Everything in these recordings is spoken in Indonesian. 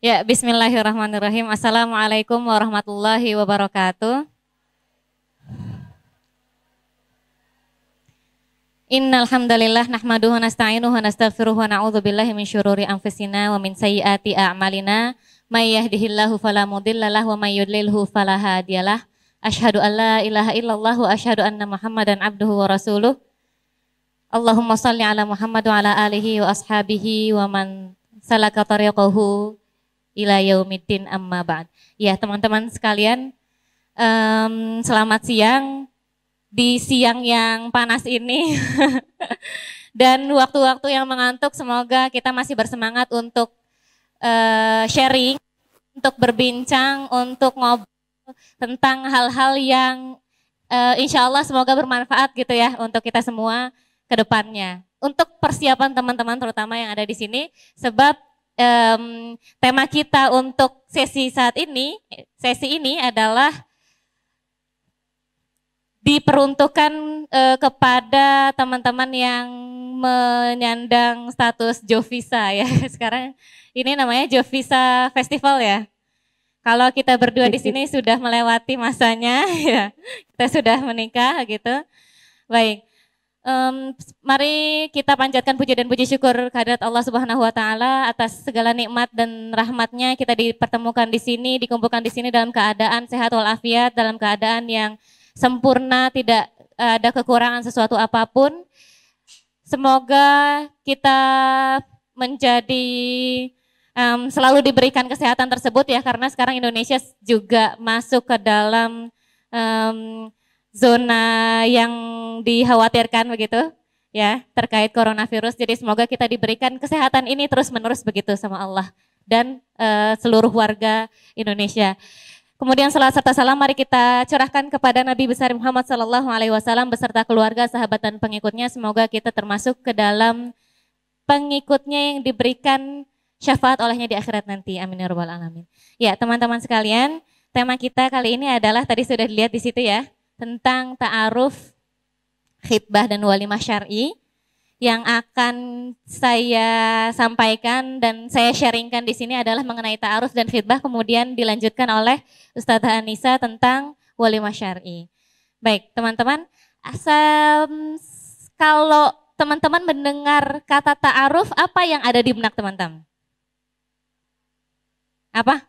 Ya, bismillahirrahmanirrahim. Assalamualaikum warahmatullahi wabarakatuh. Innal hamdalillah nahmaduhu wa nasta'inuhu wa nastaghfiruhu wa na'udzu billahi min syururi anfusina wa min sayyiati a'malina. May yahdihillahu fala mudhillalah wa may yudlilhu fala hadiyalah. Asyhadu an la ilaha illallah wa asyhadu anna Muhammadan abduhu wa rasuluh. Allahumma shalli ala Muhammad wa ala alihi wa ashabihi wa man salaka tariqahu ila yaumiddin amma ba'd. Ya teman-teman sekalian, selamat siang di siang yang panas ini dan waktu-waktu yang mengantuk. Semoga kita masih bersemangat untuk sharing, untuk berbincang, untuk ngobrol tentang hal-hal yang insya Allah semoga bermanfaat gitu ya untuk kita semua ke depannya. Untuk persiapan teman-teman terutama yang ada di sini, sebab tema kita untuk sesi ini adalah diperuntukkan kepada teman-teman yang menyandang status Jovisa ya. Sekarang ini namanya Jovisa Festival ya. Kalau kita berdua di sini sudah melewati masanya ya. Kita sudah menikah gitu. Baik. Mari kita panjatkan puji dan puji syukur kehadirat Allah Subhanahu wa taala atas segala nikmat dan rahmatnya kita dipertemukan di sini, dikumpulkan di sini dalam keadaan sehat walafiat, dalam keadaan yang sempurna, tidak ada kekurangan sesuatu apapun. Semoga kita menjadi selalu diberikan kesehatan tersebut ya, karena sekarang Indonesia juga masuk ke dalam zona yang dikhawatirkan begitu ya terkait coronavirus. Jadi semoga kita diberikan kesehatan ini terus-menerus begitu sama Allah dan seluruh warga Indonesia. Kemudian salat serta salam mari kita curahkan kepada Nabi besar Muhammad SAW beserta keluarga, sahabat dan pengikutnya. Semoga kita termasuk ke dalam pengikutnya yang diberikan syafaat olehnya di akhirat nanti. Amin ya rabbal alamin. Ya teman-teman sekalian, tema kita kali ini adalah tadi sudah dilihat di situ ya, tentang ta'aruf, khitbah dan walimah syar'i. Yang akan saya sampaikan dan saya sharingkan di sini adalah mengenai ta'aruf dan khitbah, kemudian dilanjutkan oleh Ustadzah Anissa tentang walimah syar'i. Baik teman-teman, kalau teman-teman mendengar kata ta'aruf, apa yang ada di benak teman-teman? Apa?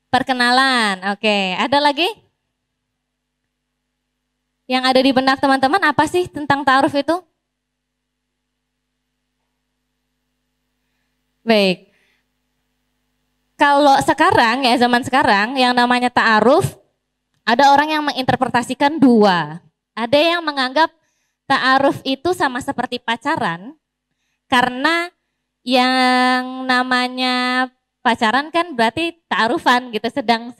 Perkenalan, oke. Ada lagi? Yang ada di benak teman-teman apa sih tentang ta'aruf itu? Baik. Kalau sekarang ya, zaman sekarang yang namanya ta'aruf, ada orang yang menginterpretasikan dua. Ada yang menganggap ta'aruf itu sama seperti pacaran, karena yang namanya pacaran kan berarti ta'arufan gitu, sedang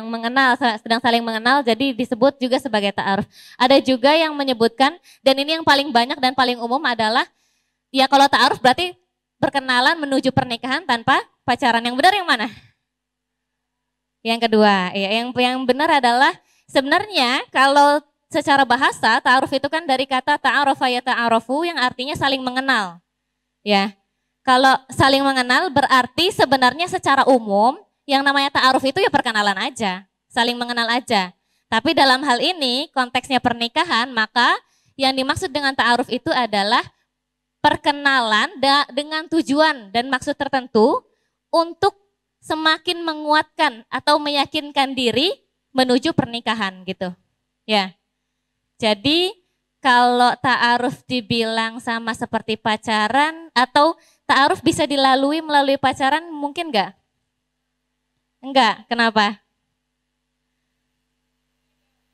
mengenal, sedang saling mengenal, jadi disebut juga sebagai ta'aruf. Ada juga yang menyebutkan, dan ini yang paling banyak dan paling umum adalah, ya kalau ta'aruf berarti berkenalan menuju pernikahan tanpa pacaran. Yang benar yang mana? Yang kedua, ya, yang benar adalah sebenarnya kalau secara bahasa ta'aruf itu kan dari kata ta'arafa ya ta'arafu yang artinya saling mengenal. Ya. Kalau saling mengenal berarti sebenarnya secara umum yang namanya ta'aruf itu ya perkenalan aja, saling mengenal aja. Tapi dalam hal ini konteksnya pernikahan, maka yang dimaksud dengan ta'aruf itu adalah perkenalan dengan tujuan dan maksud tertentu untuk semakin menguatkan atau meyakinkan diri menuju pernikahan gitu. Ya. Jadi kalau ta'aruf dibilang sama seperti pacaran atau ta'aruf bisa dilalui melalui pacaran, mungkin enggak? Enggak, kenapa?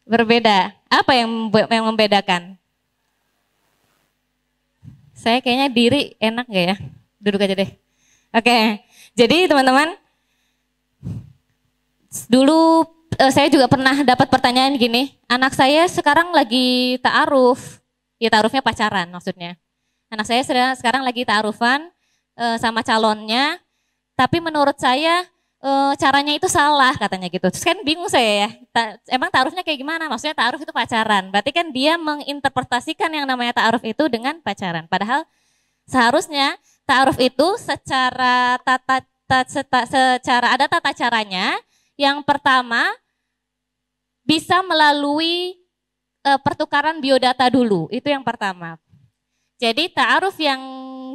Berbeda. Apa yang membedakan? Saya kayaknya diri enak gak ya? Duduk aja deh. Oke, jadi teman-teman, dulu saya juga pernah dapat pertanyaan gini, anak saya sekarang lagi ta'aruf, ya ta'arufnya pacaran maksudnya. Anak saya sekarang lagi ta'arufan sama calonnya, tapi menurut saya caranya itu salah katanya gitu. Terus kan bingung saya ya, emang ta'arufnya kayak gimana? Maksudnya ta'aruf itu pacaran, berarti kan dia menginterpretasikan yang namanya ta'aruf itu dengan pacaran. Padahal seharusnya ta'aruf itu secara tata ada tata caranya. Yang pertama bisa melalui pertukaran biodata dulu, itu yang pertama. Jadi ta'aruf yang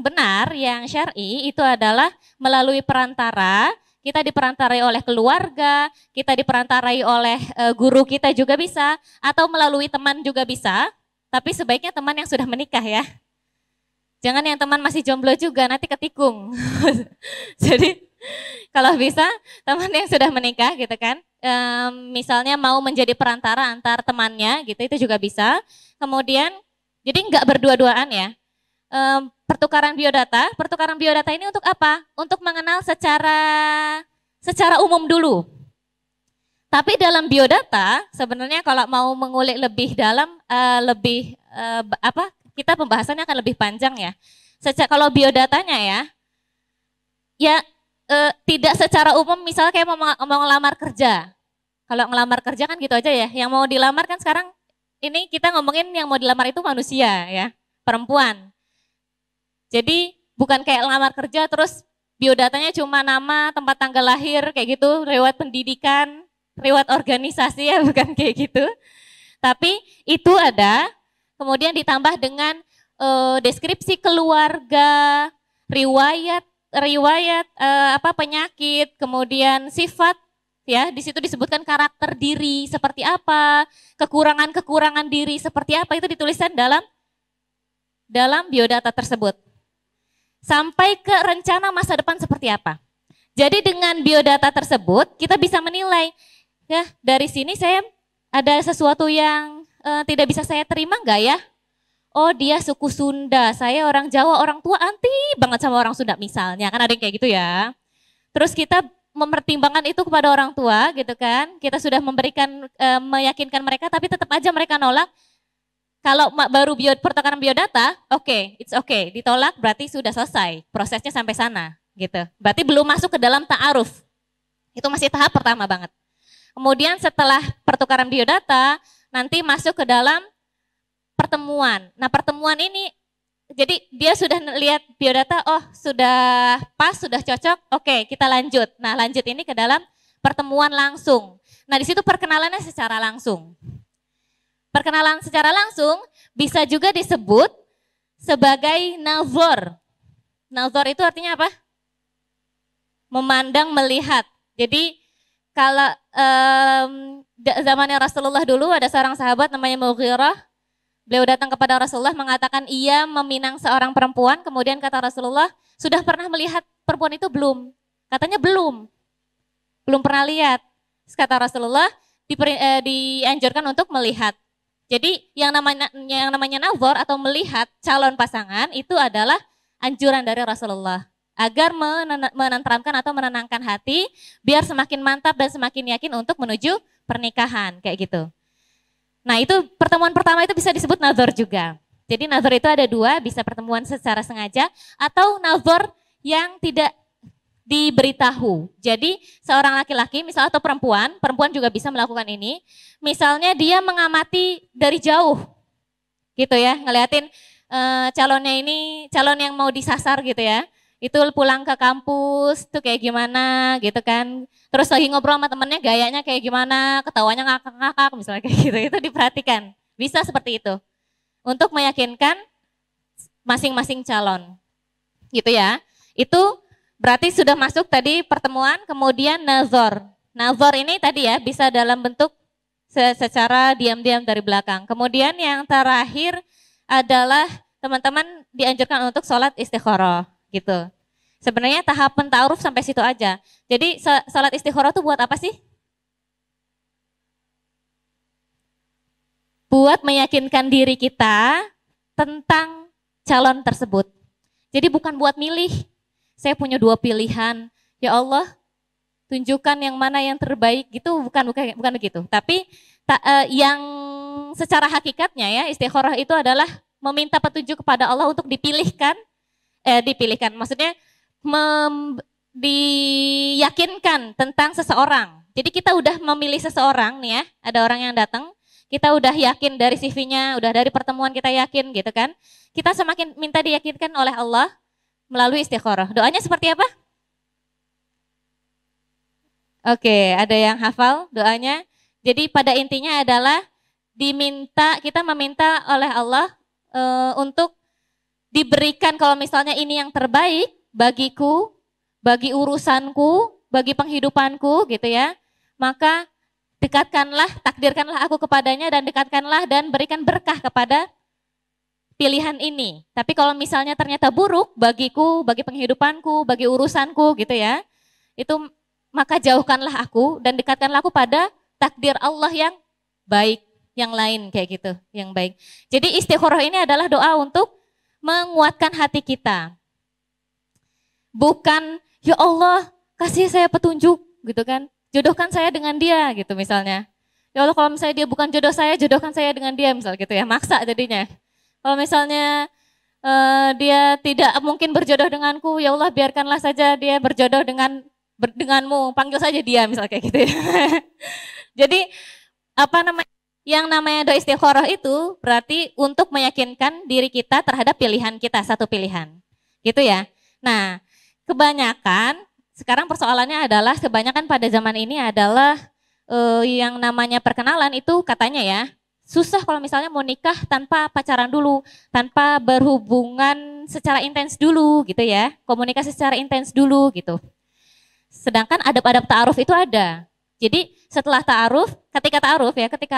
benar, yang syar'i itu adalah melalui perantara. Kita diperantarai oleh keluarga, kita diperantarai oleh guru kita juga bisa, atau melalui teman juga bisa. Tapi sebaiknya teman yang sudah menikah ya. Jangan yang teman masih jomblo juga, nanti ketikung. Jadi kalau bisa teman yang sudah menikah gitu kan, misalnya mau menjadi perantara antar temannya gitu, itu juga bisa. Kemudian jadi nggak berdua-duaan ya. Pertukaran biodata ini untuk apa? Untuk mengenal secara umum dulu. Tapi dalam biodata sebenarnya kalau mau mengulik lebih dalam, kita pembahasannya akan lebih panjang ya. Kalau biodatanya ya tidak secara umum, misalnya kayak mau ngelamar kerja. Kalau ngelamar kerja kan gitu aja ya. Yang mau dilamar kan sekarang ini kita ngomongin yang mau dilamar itu manusia ya, perempuan. Jadi bukan kayak lamar kerja terus biodatanya cuma nama, tempat tanggal lahir kayak gitu, riwayat pendidikan, riwayat organisasi ya, bukan kayak gitu. Tapi itu ada, kemudian ditambah dengan deskripsi keluarga, riwayat penyakit, kemudian sifat ya, di situ disebutkan karakter diri seperti apa, kekurangan diri seperti apa, itu dituliskan dalam biodata tersebut. Sampai ke rencana masa depan seperti apa. Jadi dengan biodata tersebut kita bisa menilai, ya dari sini saya ada sesuatu yang tidak bisa saya terima enggak ya? Oh dia suku Sunda, saya orang Jawa, orang tua anti banget sama orang Sunda misalnya, kan ada yang kayak gitu ya. Terus kita mempertimbangkan itu kepada orang tua gitu kan, kita sudah meyakinkan mereka tapi tetap aja mereka nolak. Kalau baru pertukaran biodata, it's okay, ditolak berarti sudah selesai, prosesnya sampai sana gitu. Berarti belum masuk ke dalam ta'aruf, itu masih tahap pertama banget. Kemudian setelah pertukaran biodata, nanti masuk ke dalam pertemuan. Nah pertemuan ini, jadi dia sudah lihat biodata, oh sudah pas, sudah cocok, oke kita lanjut. Nah lanjut ini ke dalam pertemuan langsung. Nah di situ perkenalannya secara langsung. Perkenalan secara langsung bisa juga disebut sebagai nazar. Nazar itu artinya apa? Memandang, melihat. Jadi kalau zamannya Rasulullah dulu ada seorang sahabat namanya Mughirah. Beliau datang kepada Rasulullah mengatakan ia meminang seorang perempuan. Kemudian kata Rasulullah, sudah pernah melihat perempuan itu belum? Katanya belum pernah lihat. Kata Rasulullah dianjurkan untuk melihat. Jadi yang namanya nazar atau melihat calon pasangan itu adalah anjuran dari Rasulullah agar menenteramkan atau menenangkan hati biar semakin mantap dan semakin yakin untuk menuju pernikahan kayak gitu. Nah itu pertemuan pertama itu bisa disebut nazar juga. Jadi nazar itu ada dua, bisa pertemuan secara sengaja atau nazar yang tidak diberitahu. Jadi seorang laki-laki misalnya atau perempuan juga bisa melakukan ini. Misalnya dia mengamati dari jauh gitu ya, ngeliatin calonnya ini, calon yang mau disasar gitu ya. Itu pulang ke kampus tuh kayak gimana gitu kan. Terus lagi ngobrol sama temennya gayanya kayak gimana, ketawanya ngakak-ngakak misalnya kayak gitu. Itu diperhatikan, bisa seperti itu. Untuk meyakinkan masing-masing calon gitu ya. Itu berarti sudah masuk tadi pertemuan, kemudian nazar. Nazar ini tadi ya bisa dalam bentuk secara diam-diam dari belakang. Kemudian yang terakhir adalah teman-teman dianjurkan untuk sholat istikharah gitu. Sebenarnya tahapan ta'aruf sampai situ aja. Jadi sholat istikharah itu buat apa sih? Buat meyakinkan diri kita tentang calon tersebut. Jadi bukan buat milih. Saya punya dua pilihan, ya Allah tunjukkan yang mana yang terbaik gitu, bukan begitu. Tapi yang secara hakikatnya ya istikharah itu adalah meminta petunjuk kepada Allah untuk dipilihkan, maksudnya diyakinkan tentang seseorang. Jadi kita udah memilih seseorang nih ya, ada orang yang datang, kita udah yakin dari CV-nya, udah dari pertemuan kita yakin gitu kan. Kita semakin minta diyakinkan oleh Allah melalui istikharah. Doanya seperti apa? Oke, ada yang hafal doanya? Jadi pada intinya adalah kita meminta oleh Allah untuk diberikan kalau misalnya ini yang terbaik bagiku, bagi urusanku, bagi penghidupanku gitu ya. Maka takdirkanlah aku kepadanya dan dekatkanlah dan berikan berkah kepada pilihan ini. Tapi kalau misalnya ternyata buruk bagiku, bagi penghidupanku, bagi urusanku gitu ya, itu maka jauhkanlah aku dan dekatkanlah aku pada takdir Allah yang baik, yang lain kayak gitu, yang baik. Jadi istikharah ini adalah doa untuk menguatkan hati kita. Bukan, ya Allah kasih saya petunjuk gitu kan, jodohkan saya dengan dia gitu misalnya. Ya Allah kalau misalnya dia bukan jodoh saya, jodohkan saya dengan dia misal gitu ya, maksa jadinya. Kalau misalnya dia tidak mungkin berjodoh denganku, ya Allah biarkanlah saja dia berjodoh denganmu, panggil saja dia misal kayak gitu ya. Jadi apa namanya, yang namanya doa istikharah itu berarti untuk meyakinkan diri kita terhadap pilihan kita, satu pilihan. Gitu ya. Nah, kebanyakan sekarang persoalannya adalah kebanyakan pada zaman ini adalah yang namanya perkenalan itu katanya ya, susah kalau misalnya mau nikah tanpa pacaran dulu, tanpa berhubungan secara intens dulu gitu ya, komunikasi secara intens dulu gitu. Sedangkan adab-adab ta'aruf itu ada. Jadi setelah ta'aruf, ketika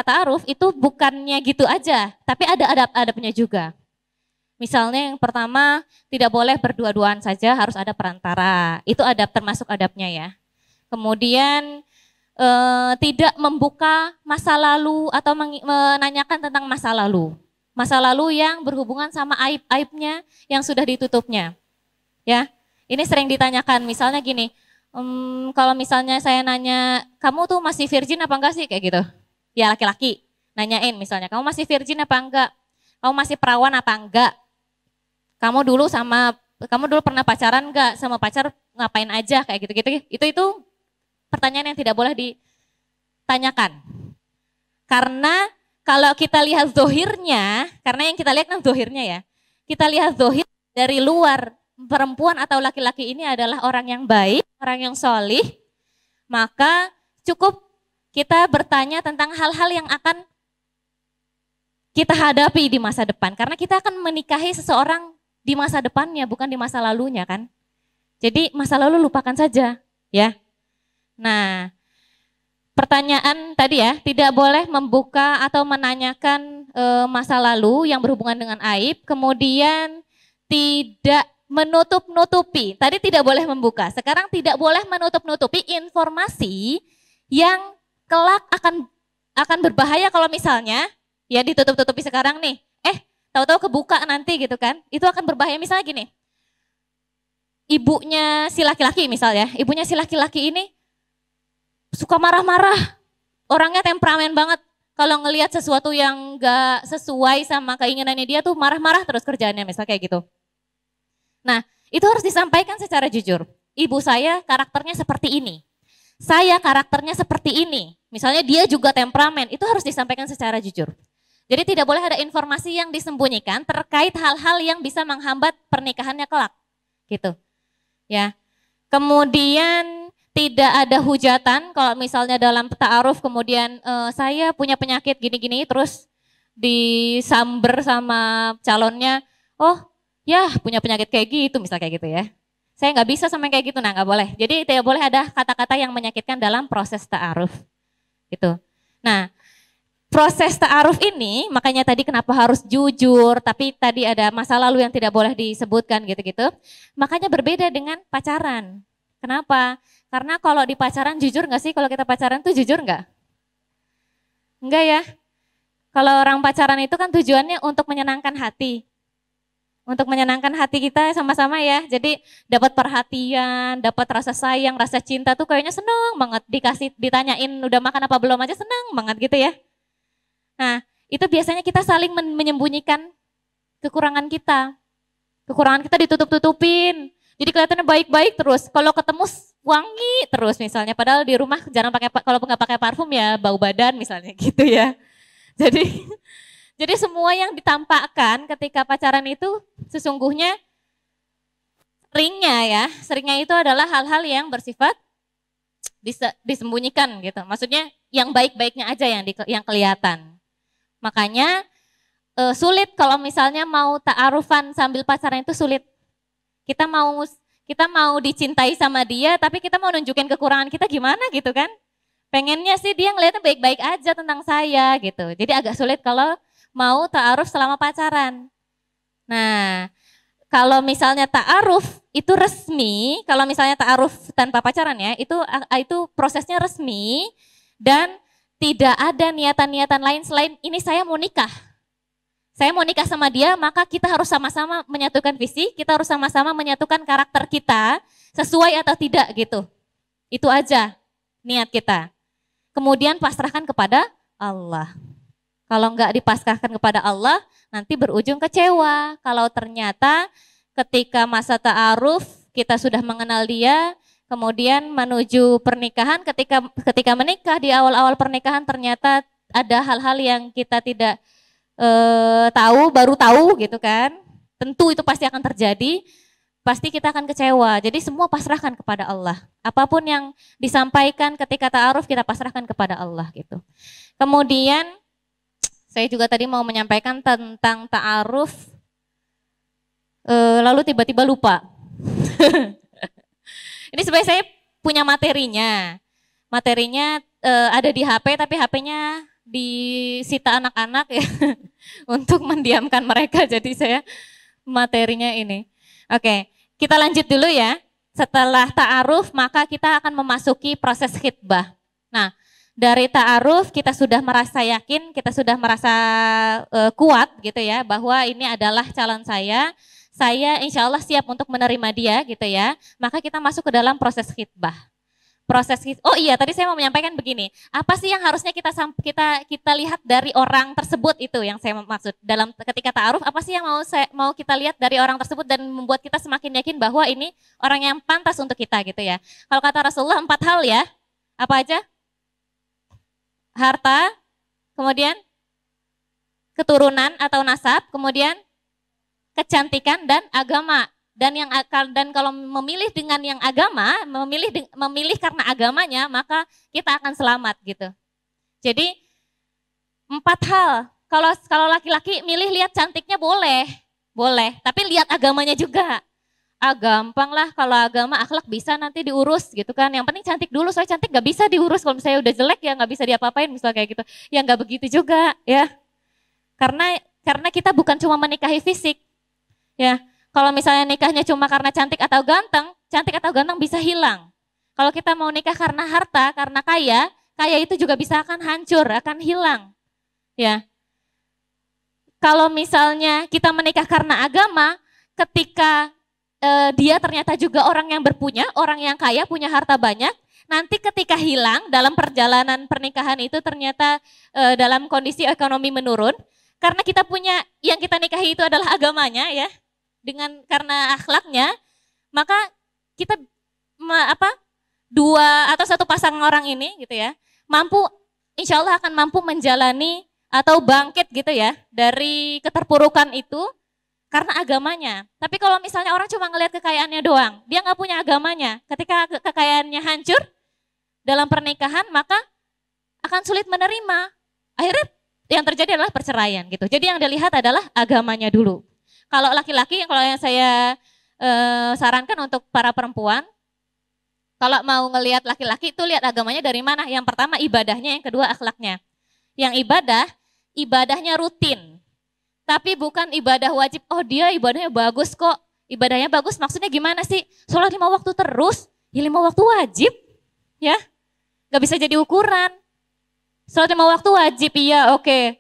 ta'aruf itu bukannya gitu aja, tapi ada adab-adabnya juga. Misalnya yang pertama, tidak boleh berdua-duaan saja, harus ada perantara. Itu termasuk adabnya ya. Kemudian tidak membuka masa lalu atau menanyakan tentang masa lalu. Masa lalu yang berhubungan sama aib-aibnya yang sudah ditutupnya. Ya, ini sering ditanyakan, misalnya gini, kalau misalnya saya nanya, kamu tuh masih virgin apa enggak sih kayak gitu? Ya laki-laki, nanyain misalnya, kamu masih virgin apa enggak? Kamu masih perawan apa enggak? Kamu dulu pernah pacaran enggak? Sama pacar ngapain aja kayak gitu-gitu? Itu pertanyaan yang tidak boleh ditanyakan. Karena kalau kita lihat zohirnya, karena yang kita lihat kan zohirnya ya, kita lihat zohir dari luar, perempuan atau laki-laki ini adalah orang yang baik, orang yang solih, maka cukup kita bertanya tentang hal-hal yang akan kita hadapi di masa depan. Karena kita akan menikahi seseorang di masa depannya, bukan di masa lalunya kan. Jadi masa lalu lupakan saja ya. Nah, pertanyaan tadi ya, tidak boleh membuka atau menanyakan masa lalu yang berhubungan dengan aib, kemudian tidak menutup-nutupi. Tadi tidak boleh membuka, sekarang tidak boleh menutup-nutupi informasi yang kelak akan berbahaya kalau misalnya ya ditutup-tutupi sekarang nih. Tahu-tahu kebuka nanti gitu kan. Itu akan berbahaya misalnya gini. Ibunya si laki-laki misalnya, ibunya si laki-laki ini suka marah-marah, orangnya temperamen banget. Kalau ngelihat sesuatu yang gak sesuai sama keinginannya dia tuh marah-marah terus kerjaannya misalnya kayak gitu. Nah itu harus disampaikan secara jujur. Ibu saya karakternya seperti ini, saya karakternya seperti ini. Misalnya dia juga temperamen, itu harus disampaikan secara jujur. Jadi tidak boleh ada informasi yang disembunyikan terkait hal-hal yang bisa menghambat pernikahannya kelak. Gitu. Ya. Kemudian tidak ada hujatan kalau misalnya dalam ta'aruf kemudian saya punya penyakit gini-gini terus disamber sama calonnya, oh ya punya penyakit kayak gitu misalnya kayak gitu ya. Saya nggak bisa sama kayak gitu, nah nggak boleh. Jadi tidak boleh ada kata-kata yang menyakitkan dalam proses ta'aruf. Gitu. Nah proses ta'aruf ini makanya tadi kenapa harus jujur, tapi tadi ada masa lalu yang tidak boleh disebutkan gitu-gitu. Makanya berbeda dengan pacaran. Kenapa? Karena kalau di pacaran jujur nggak sih? Kalau kita pacaran tuh jujur nggak? Enggak ya. Kalau orang pacaran itu kan tujuannya untuk menyenangkan hati. Untuk menyenangkan hati kita sama-sama ya. Jadi dapat perhatian, dapat rasa sayang, rasa cinta tuh kayaknya seneng banget. Ditanyain udah makan apa belum aja seneng banget gitu ya. Nah itu biasanya kita saling menyembunyikan kekurangan kita. Kekurangan kita ditutup-tutupin. Jadi kelihatannya baik-baik terus. Kalau ketemu wangi terus misalnya. Padahal di rumah jarang pakai, kalau nggak pakai parfum ya bau badan misalnya gitu ya. Jadi semua yang ditampakkan ketika pacaran itu sesungguhnya seringnya itu adalah hal-hal yang bersifat disembunyikan gitu. Maksudnya yang baik-baiknya aja yang kelihatan. Makanya sulit kalau misalnya mau ta'arufan sambil pacaran itu sulit. Kita mau dicintai sama dia, tapi kita mau nunjukin kekurangan kita gimana gitu kan? Pengennya sih dia ngeliatnya baik-baik aja tentang saya gitu. Jadi agak sulit kalau mau ta'aruf selama pacaran. Nah, kalau misalnya ta'aruf itu resmi, kalau misalnya ta'aruf tanpa pacaran ya, itu prosesnya resmi dan tidak ada niatan-niatan lain selain ini saya mau nikah. Saya mau nikah sama dia, maka kita harus sama-sama menyatukan visi, kita harus sama-sama menyatukan karakter kita sesuai atau tidak gitu. Itu aja niat kita. Kemudian pasrahkan kepada Allah. Kalau enggak dipasrahkan kepada Allah, nanti berujung kecewa. Kalau ternyata ketika masa ta'aruf kita sudah mengenal dia, kemudian menuju pernikahan, ketika menikah di awal-awal pernikahan ternyata ada hal-hal yang kita tidak baru tahu gitu kan. Tentu itu pasti akan terjadi, pasti kita akan kecewa. Jadi semua pasrahkan kepada Allah. Apapun yang disampaikan ketika ta'aruf kita pasrahkan kepada Allah gitu. Kemudian saya juga tadi mau menyampaikan tentang ta'aruf, lalu tiba-tiba lupa. Ini sebenarnya saya punya materinya. Materinya ada di HP, tapi HP-nya disita anak-anak ya untuk mendiamkan mereka. Jadi saya materinya ini. Oke, kita lanjut dulu ya. Setelah ta'aruf maka kita akan memasuki proses khitbah. Nah, dari ta'aruf kita sudah merasa yakin, kita sudah merasa kuat gitu ya, bahwa ini adalah calon saya insya Allah siap untuk menerima dia gitu ya. Maka kita masuk ke dalam proses khitbah. Oh iya, tadi saya mau menyampaikan begini. Apa sih yang harusnya kita lihat dari orang tersebut itu yang saya maksud dalam ketika ta'aruf? Apa sih yang mau kita lihat dari orang tersebut dan membuat kita semakin yakin bahwa ini orang yang pantas untuk kita gitu ya? Kalau kata Rasulullah 4 hal ya. Apa aja? Harta, kemudian keturunan atau nasab, kemudian kecantikan dan agama. Dan kalau memilih dengan yang agama, memilih karena agamanya, maka kita akan selamat gitu. Jadi 4 hal. Kalau laki-laki milih lihat cantiknya boleh, tapi lihat agamanya juga. Gampang lah kalau agama, akhlak bisa nanti diurus gitu kan. Yang penting cantik dulu, soalnya cantik gak bisa diurus. Kalau misalnya udah jelek ya gak bisa diapa-apain misalnya kayak gitu. Ya gak begitu juga ya. Karena kita bukan cuma menikahi fisik ya. Kalau misalnya nikahnya cuma karena cantik atau ganteng bisa hilang. Kalau kita mau nikah karena harta, karena kaya itu juga bisa akan hancur, akan hilang. Ya. Kalau misalnya kita menikah karena agama, ketika dia ternyata juga orang yang berpunya, orang yang kaya, punya harta banyak, nanti ketika hilang dalam perjalanan pernikahan itu ternyata dalam kondisi ekonomi menurun, karena kita punya, yang kita nikahi itu adalah agamanya ya, karena akhlaknya, maka kita dua atau satu pasangan orang ini gitu ya, insya Allah akan mampu menjalani atau bangkit gitu ya dari keterpurukan itu karena agamanya. Tapi kalau misalnya orang cuma ngelihat kekayaannya doang, dia nggak punya agamanya, ketika kekayaannya hancur dalam pernikahan maka akan sulit menerima. Akhirnya yang terjadi adalah perceraian gitu. Jadi yang dilihat adalah agamanya dulu. Kalau laki-laki, kalau yang saya sarankan untuk para perempuan, kalau mau ngelihat laki-laki itu lihat agamanya dari mana. Yang pertama ibadahnya, yang kedua akhlaknya. Yang ibadahnya rutin. Tapi bukan ibadah wajib, oh dia ibadahnya bagus kok. Ibadahnya bagus maksudnya gimana sih? Sholat 5 waktu terus, ya 5 waktu wajib. Ya, gak bisa jadi ukuran. Sholat 5 waktu wajib, iya oke,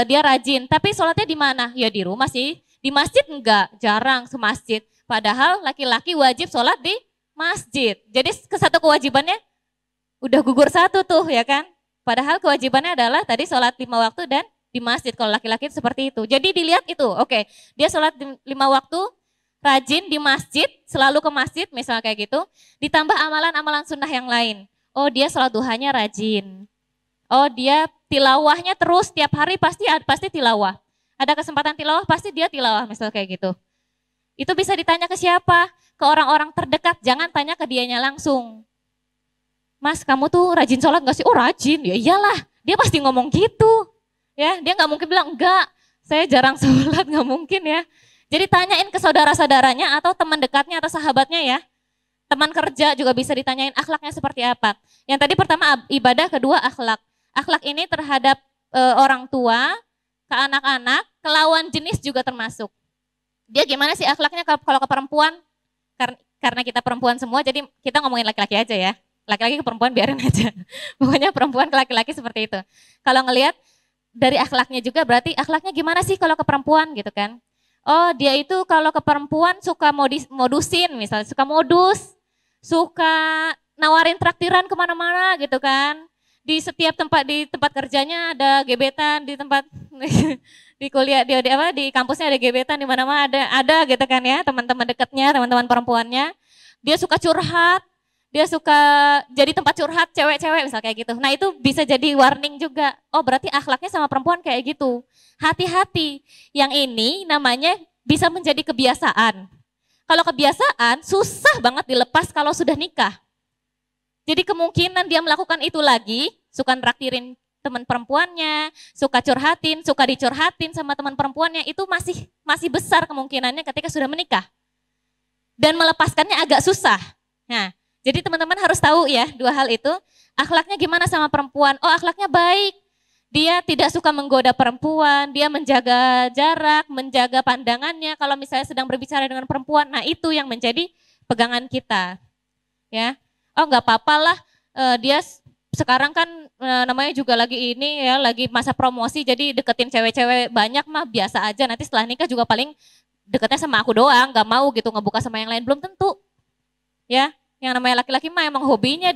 dia rajin. Tapi sholatnya di mana? Ya di rumah sih. Di masjid enggak, jarang semasjid. Padahal laki-laki wajib sholat di masjid. Jadi satu kewajibannya udah gugur satu tuh ya kan. Padahal kewajibannya adalah tadi sholat 5 waktu dan di masjid. Kalau laki-laki seperti itu. Jadi dilihat itu, oke, dia sholat 5 waktu, rajin di masjid, selalu ke masjid misalnya kayak gitu. Ditambah amalan-amalan sunnah yang lain. Oh dia sholat duhanya rajin. Oh dia tilawahnya terus tiap hari pasti tilawah. Ada kesempatan tilawah, pasti dia tilawah misalnya kayak gitu. Itu bisa ditanya ke siapa? Ke orang-orang terdekat, jangan tanya ke dianya langsung. Mas kamu tuh rajin sholat gak sih? Oh rajin, ya iyalah. Dia pasti ngomong gitu. Ya, dia nggak mungkin bilang enggak, saya jarang sholat, nggak mungkin ya. Jadi tanyain ke saudara-saudaranya atau teman dekatnya atau sahabatnya ya. Teman kerja juga bisa ditanyain akhlaknya seperti apa. Yang tadi pertama ibadah, kedua akhlak. Akhlak ini terhadap orang tua, ke anak-anak, ke lawan jenis juga termasuk. Dia gimana sih akhlaknya kalau ke perempuan? Karena kita perempuan semua, jadi kita ngomongin laki-laki aja ya. Laki-laki ke perempuan biarin aja. Pokoknya perempuan ke laki-laki seperti itu. Kalau ngelihat dari akhlaknya juga berarti akhlaknya gimana sih kalau ke perempuan gitu kan. Oh dia itu kalau ke perempuan suka modusin misalnya, suka modus, suka nawarin traktiran kemana-mana gitu kan. Di setiap tempat, di tempat kerjanya ada gebetan, di tempat di kuliah di kampusnya ada gebetan, di mana-mana ada gitu kan ya, teman-teman dekatnya, teman-teman perempuannya. Dia suka curhat, dia suka jadi tempat curhat cewek-cewek misal kayak gitu. Nah itu bisa jadi warning juga. Oh berarti akhlaknya sama perempuan kayak gitu. Hati-hati, yang ini namanya bisa menjadi kebiasaan. Kalau kebiasaan susah banget dilepas kalau sudah nikah. Jadi kemungkinan dia melakukan itu lagi, suka traktirin teman perempuannya, suka curhatin, suka dicurhatin sama teman perempuannya, itu masih besar kemungkinannya ketika sudah menikah. Dan melepaskannya agak susah. Nah, jadi teman-teman harus tahu ya dua hal itu. Akhlaknya gimana sama perempuan? Oh akhlaknya baik. Dia tidak suka menggoda perempuan, dia menjaga jarak, menjaga pandangannya kalau misalnya sedang berbicara dengan perempuan. Nah itu yang menjadi pegangan kita. Ya, oh nggak apa-apa lah, dia sekarang kan namanya juga lagi ini ya, lagi masa promosi, jadi deketin cewek-cewek banyak mah biasa aja. Nanti setelah nikah juga paling deketnya sama aku doang, nggak mau gitu ngebuka sama yang lain, belum tentu. Ya, yang namanya laki-laki mah emang hobinya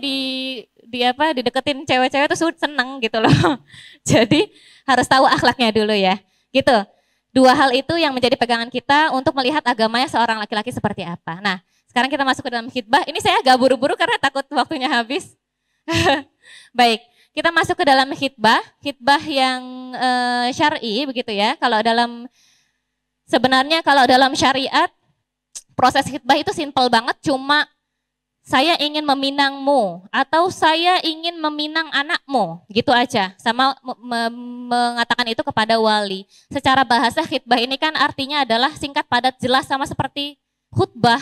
dideketin cewek-cewek tuh seneng gitu loh. Jadi harus tahu akhlaknya dulu ya. Gitu. Dua hal itu yang menjadi pegangan kita untuk melihat agamanya seorang laki-laki seperti apa. Nah, sekarang kita masuk ke dalam khitbah. Ini saya agak buru-buru karena takut waktunya habis. Baik, kita masuk ke dalam khitbah yang syar'i begitu ya. Sebenarnya kalau dalam syariat proses khitbah itu simpel banget, cuma saya ingin meminangmu atau saya ingin meminang anakmu, gitu aja. Sama mengatakan itu kepada wali. Secara bahasa khitbah ini kan artinya adalah singkat, padat, jelas, sama seperti khutbah,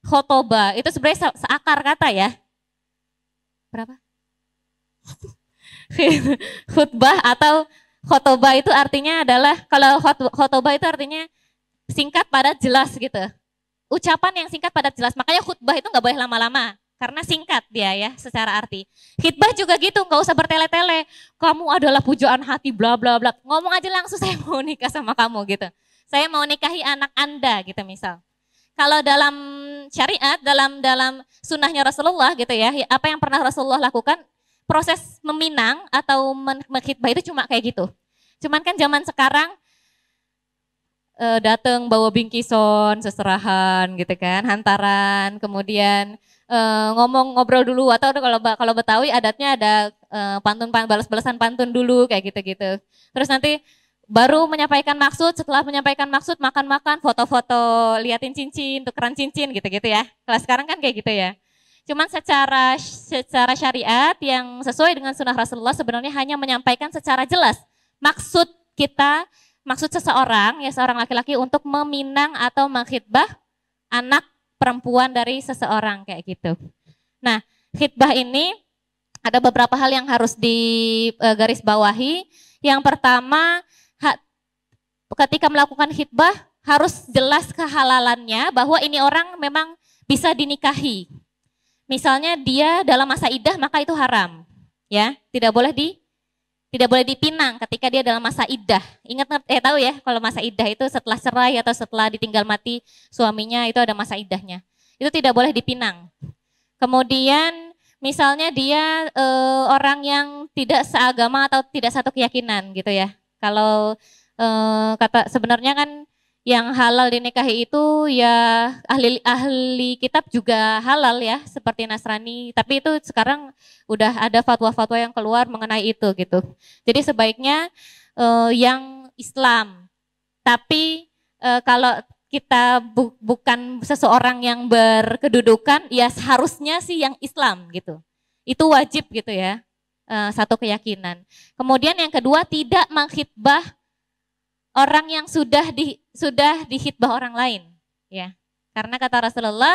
khotobah. Itu sebenarnya seakar kata ya. Berapa? Khutbah atau khotobah itu artinya adalah, kalau khotobah itu artinya singkat, padat, jelas gitu. Ucapan yang singkat, padat, jelas. Makanya khutbah itu nggak boleh lama-lama karena singkat dia ya secara arti. Khitbah juga gitu, nggak usah bertele-tele. Kamu adalah pujaan hati, bla bla bla. Ngomong aja langsung, saya mau nikah sama kamu gitu. Saya mau nikahi anak Anda gitu misal. Kalau dalam syariat, dalam sunnahnya Rasulullah gitu ya, apa yang pernah Rasulullah lakukan, proses meminang atau mengkhitbah itu cuma kayak gitu. Cuman kan zaman sekarang datang bawa bingkison, seserahan gitu kan, hantaran, kemudian ngobrol dulu, atau kalau Betawi adatnya ada pantun, balas-balasan pantun dulu kayak gitu-gitu. Terus nanti baru menyampaikan maksud, setelah menyampaikan maksud makan-makan, foto-foto, liatin cincin, tukeran cincin gitu-gitu ya. Kalau sekarang kan kayak gitu ya. Cuman secara syariat yang sesuai dengan sunnah Rasulullah sebenarnya hanya menyampaikan secara jelas maksud kita, maksud seseorang, ya seorang laki-laki untuk meminang atau mengkhitbah anak perempuan dari seseorang kayak gitu. Nah, khitbah ini ada beberapa hal yang harus digarisbawahi. Yang pertama, ketika melakukan khitbah harus jelas kehalalannya, bahwa ini orang memang bisa dinikahi. Misalnya dia dalam masa iddah, maka itu haram. Ya, tidak boleh dipinang ketika dia dalam masa iddah. Ingat tahu ya kalau masa iddah itu setelah cerai atau setelah ditinggal mati suaminya, itu ada masa iddahnya. Itu tidak boleh dipinang. Kemudian misalnya dia orang yang tidak seagama atau tidak satu keyakinan gitu ya. Kalau sebenarnya kan yang halal dinikahi itu ya ahli kitab juga halal ya, seperti Nasrani. Tapi itu sekarang udah ada fatwa-fatwa yang keluar mengenai itu gitu. Jadi sebaiknya yang Islam. Tapi kalau kita bukan seseorang yang berkedudukan, ya seharusnya sih yang Islam gitu. Itu wajib gitu ya, satu keyakinan. Kemudian yang kedua, tidak menghitbah orang yang sudah dihitbah orang lain, ya. Karena kata Rasulullah,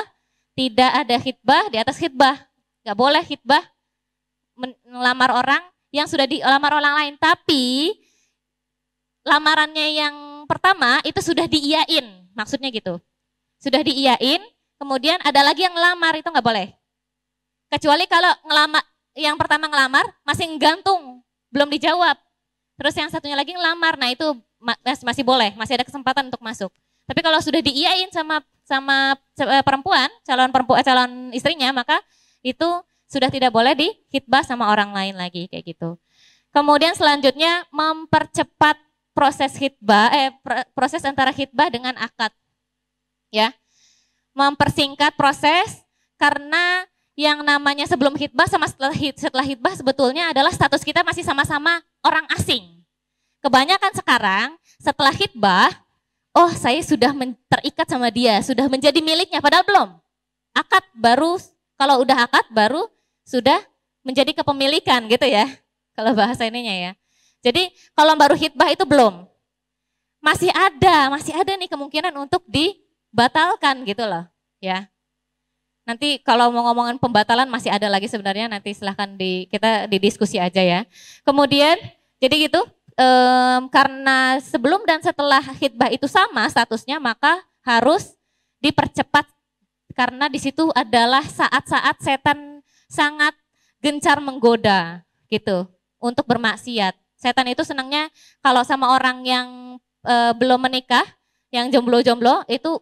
tidak ada khitbah di atas khitbah. Gak boleh khitbah melamar orang yang sudah dilamar orang lain, tapi lamarannya yang pertama itu sudah diiyain, maksudnya gitu. Sudah diiyain, kemudian ada lagi yang ngelamar, itu nggak boleh. Kecuali kalau ngelamar, yang pertama ngelamar masih gantung, belum dijawab. Terus yang satunya lagi ngelamar, nah itu masih boleh, masih ada kesempatan untuk masuk. Tapi kalau sudah diiyain sama perempuan, calon istrinya, maka itu sudah tidak boleh dihitbah sama orang lain lagi kayak gitu. Kemudian selanjutnya mempercepat proses hitbah, proses antara hitbah dengan akad, ya, mempersingkat proses, karena yang namanya sebelum hitbah sama setelah hitbah sebetulnya adalah status kita masih sama-sama orang asing. Kebanyakan sekarang setelah hitbah, oh saya sudah terikat sama dia, sudah menjadi miliknya, padahal belum. Akad baru, kalau udah akad baru sudah menjadi kepemilikan gitu ya, kalau bahasa ininya ya. Jadi kalau baru hitbah itu belum. Masih ada nih kemungkinan untuk dibatalkan gitu loh, ya. Nanti kalau mau ngomongin pembatalan masih ada lagi sebenarnya, nanti silahkan kita didiskusi aja ya. Kemudian jadi gitu, karena sebelum dan setelah hitbah itu sama statusnya, maka harus dipercepat karena di situ adalah saat-saat setan sangat gencar menggoda gitu untuk bermaksiat. Setan itu senangnya kalau sama orang yang belum menikah, yang jomblo-jomblo itu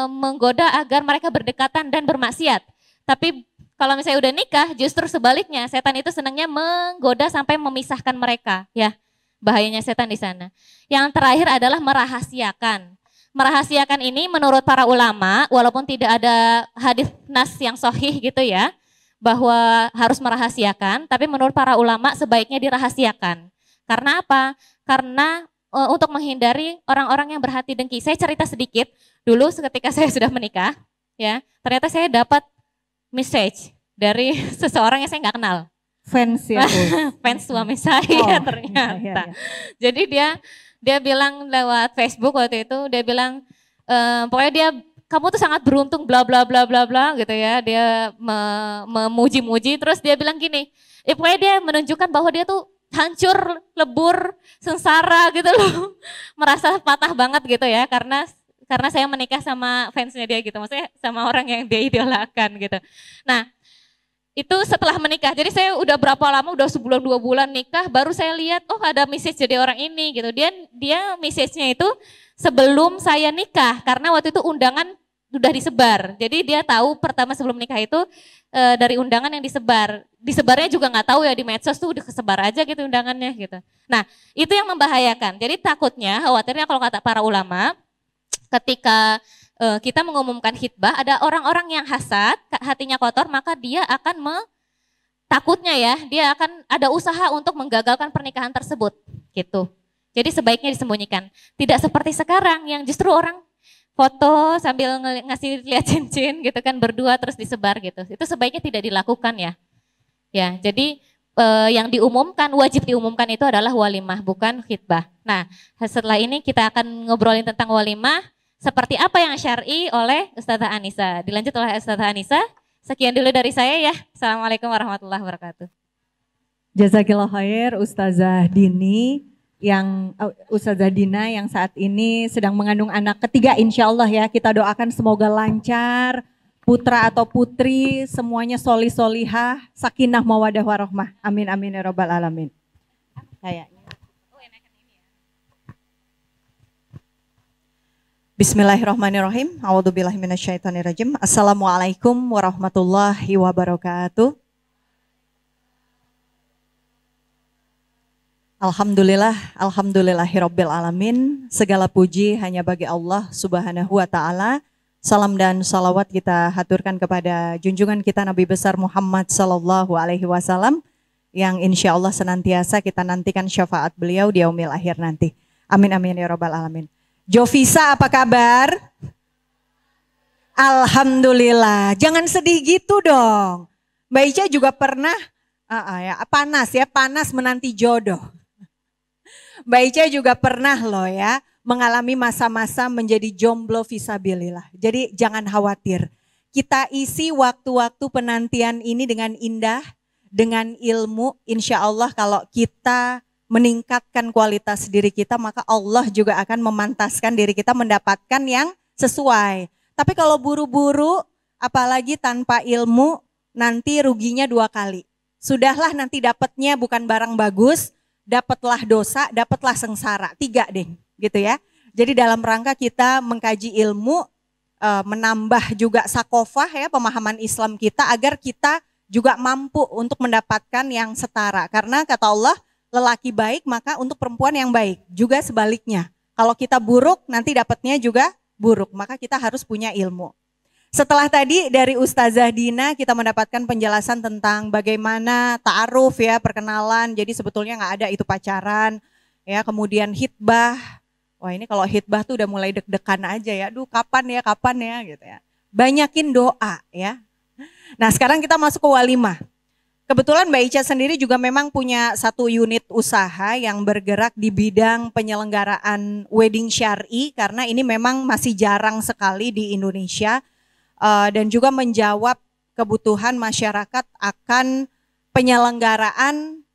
menggoda agar mereka berdekatan dan bermaksiat. Tapi kalau misalnya udah nikah, justru sebaliknya, setan itu senangnya menggoda sampai memisahkan mereka, ya. Bahayanya setan di sana. Yang terakhir adalah merahasiakan. Merahasiakan ini menurut para ulama, walaupun tidak ada hadis nas yang sahih gitu ya, bahwa harus merahasiakan, tapi menurut para ulama sebaiknya dirahasiakan. Karena apa? Karena untuk menghindari orang-orang yang berhati dengki. Saya cerita sedikit, dulu ketika saya sudah menikah, ya, ternyata saya dapat message dari seseorang yang saya nggak kenal. Fans ya, fans suami saya ternyata. Iya. Jadi dia bilang lewat Facebook waktu itu, dia bilang pokoknya kamu tuh sangat beruntung bla bla bla bla bla gitu ya. Dia memuji-muji, terus dia bilang gini, pokoknya dia menunjukkan bahwa dia tuh hancur, lebur, sengsara gitu loh. Merasa patah banget gitu ya, karena saya menikah sama fansnya dia gitu, maksudnya sama orang yang dia idolakan gitu. Nah, itu setelah menikah, jadi saya udah berapa lama, udah sebulan 2 bulan nikah, baru saya lihat, oh ada message dari orang ini gitu. Dia message-nya itu sebelum saya nikah, karena waktu itu undangan udah disebar. Jadi dia tahu pertama sebelum nikah itu dari undangan yang disebarnya juga nggak tahu ya, di medsos tuh udah kesebar aja gitu undangannya gitu. Nah itu yang membahayakan. Jadi takutnya, khawatirnya kalau kata para ulama, ketika kita mengumumkan hitbah, ada orang-orang yang hasad, hatinya kotor, maka dia akan takutnya ya, dia akan ada usaha untuk menggagalkan pernikahan tersebut gitu. Jadi sebaiknya disembunyikan. Tidak seperti sekarang yang justru orang foto sambil ngasih lihat cincin gitu kan, berdua terus disebar gitu. Itu sebaiknya tidak dilakukan ya. Ya, jadi yang diumumkan, wajib diumumkan itu adalah walimah, bukan khitbah. Nah, setelah ini kita akan ngobrolin tentang walimah, seperti apa yang syar'i oleh Ustazah Anissa. Dilanjut oleh Ustazah Anissa. Sekian dulu dari saya ya. Assalamualaikum warahmatullahi wabarakatuh. Jazakillah khair Ustazah Dini. Ustazah Dina yang saat ini sedang mengandung anak ketiga, insya Allah ya, kita doakan semoga lancar, putra atau putri semuanya solihah, sakinah mawadah warahmah, amin amin ya rabbal alamin. Bismillahirrahmanirrahim. A'udzubillahi minasyaitonirrajim. Assalamualaikum warahmatullahi wabarakatuh. Alhamdulillahirabbil alamin. Segala puji hanya bagi Allah Subhanahu wa taala. Salam dan salawat kita haturkan kepada junjungan kita Nabi besar Muhammad sallallahu alaihi wasallam yang insya Allah senantiasa kita nantikan syafaat beliau di yaumil akhir nanti. Amin amin ya rabbal alamin. Jovisa, apa kabar? Alhamdulillah. Jangan sedih gitu dong. Mbak Ica juga pernah panas menanti jodoh. Mbak Ica juga pernah loh ya mengalami masa-masa menjadi jomblo fisabilillah. Jadi jangan khawatir. Kita isi waktu-waktu penantian ini dengan indah, dengan ilmu. Insya Allah kalau kita meningkatkan kualitas diri kita, maka Allah juga akan memantaskan diri kita mendapatkan yang sesuai. Tapi kalau buru-buru, apalagi tanpa ilmu, nanti ruginya 2 kali. Sudahlah nanti dapatnya bukan barang bagus, dapatlah dosa, dapatlah sengsara. 3 deh, gitu ya. Jadi dalam rangka kita mengkaji ilmu, menambah juga sakofah ya, pemahaman Islam kita, agar kita juga mampu untuk mendapatkan yang setara. Karena kata Allah, lelaki baik maka untuk perempuan yang baik. Juga sebaliknya, kalau kita buruk nanti dapatnya juga buruk. Maka kita harus punya ilmu. Setelah tadi dari Ustazah Dina kita mendapatkan penjelasan tentang bagaimana ta'aruf ya, perkenalan. Jadi sebetulnya nggak ada itu pacaran ya. Kemudian hitbah. Wah ini kalau hitbah tuh udah mulai deg-degan aja ya. Aduh kapan ya gitu ya. Banyakin doa ya. Nah sekarang kita masuk ke walimah. Kebetulan Mbak Ica sendiri juga memang punya satu unit usaha yang bergerak di bidang penyelenggaraan wedding syar'i. Karena ini memang masih jarang sekali di Indonesia. Dan juga menjawab kebutuhan masyarakat akan penyelenggaraan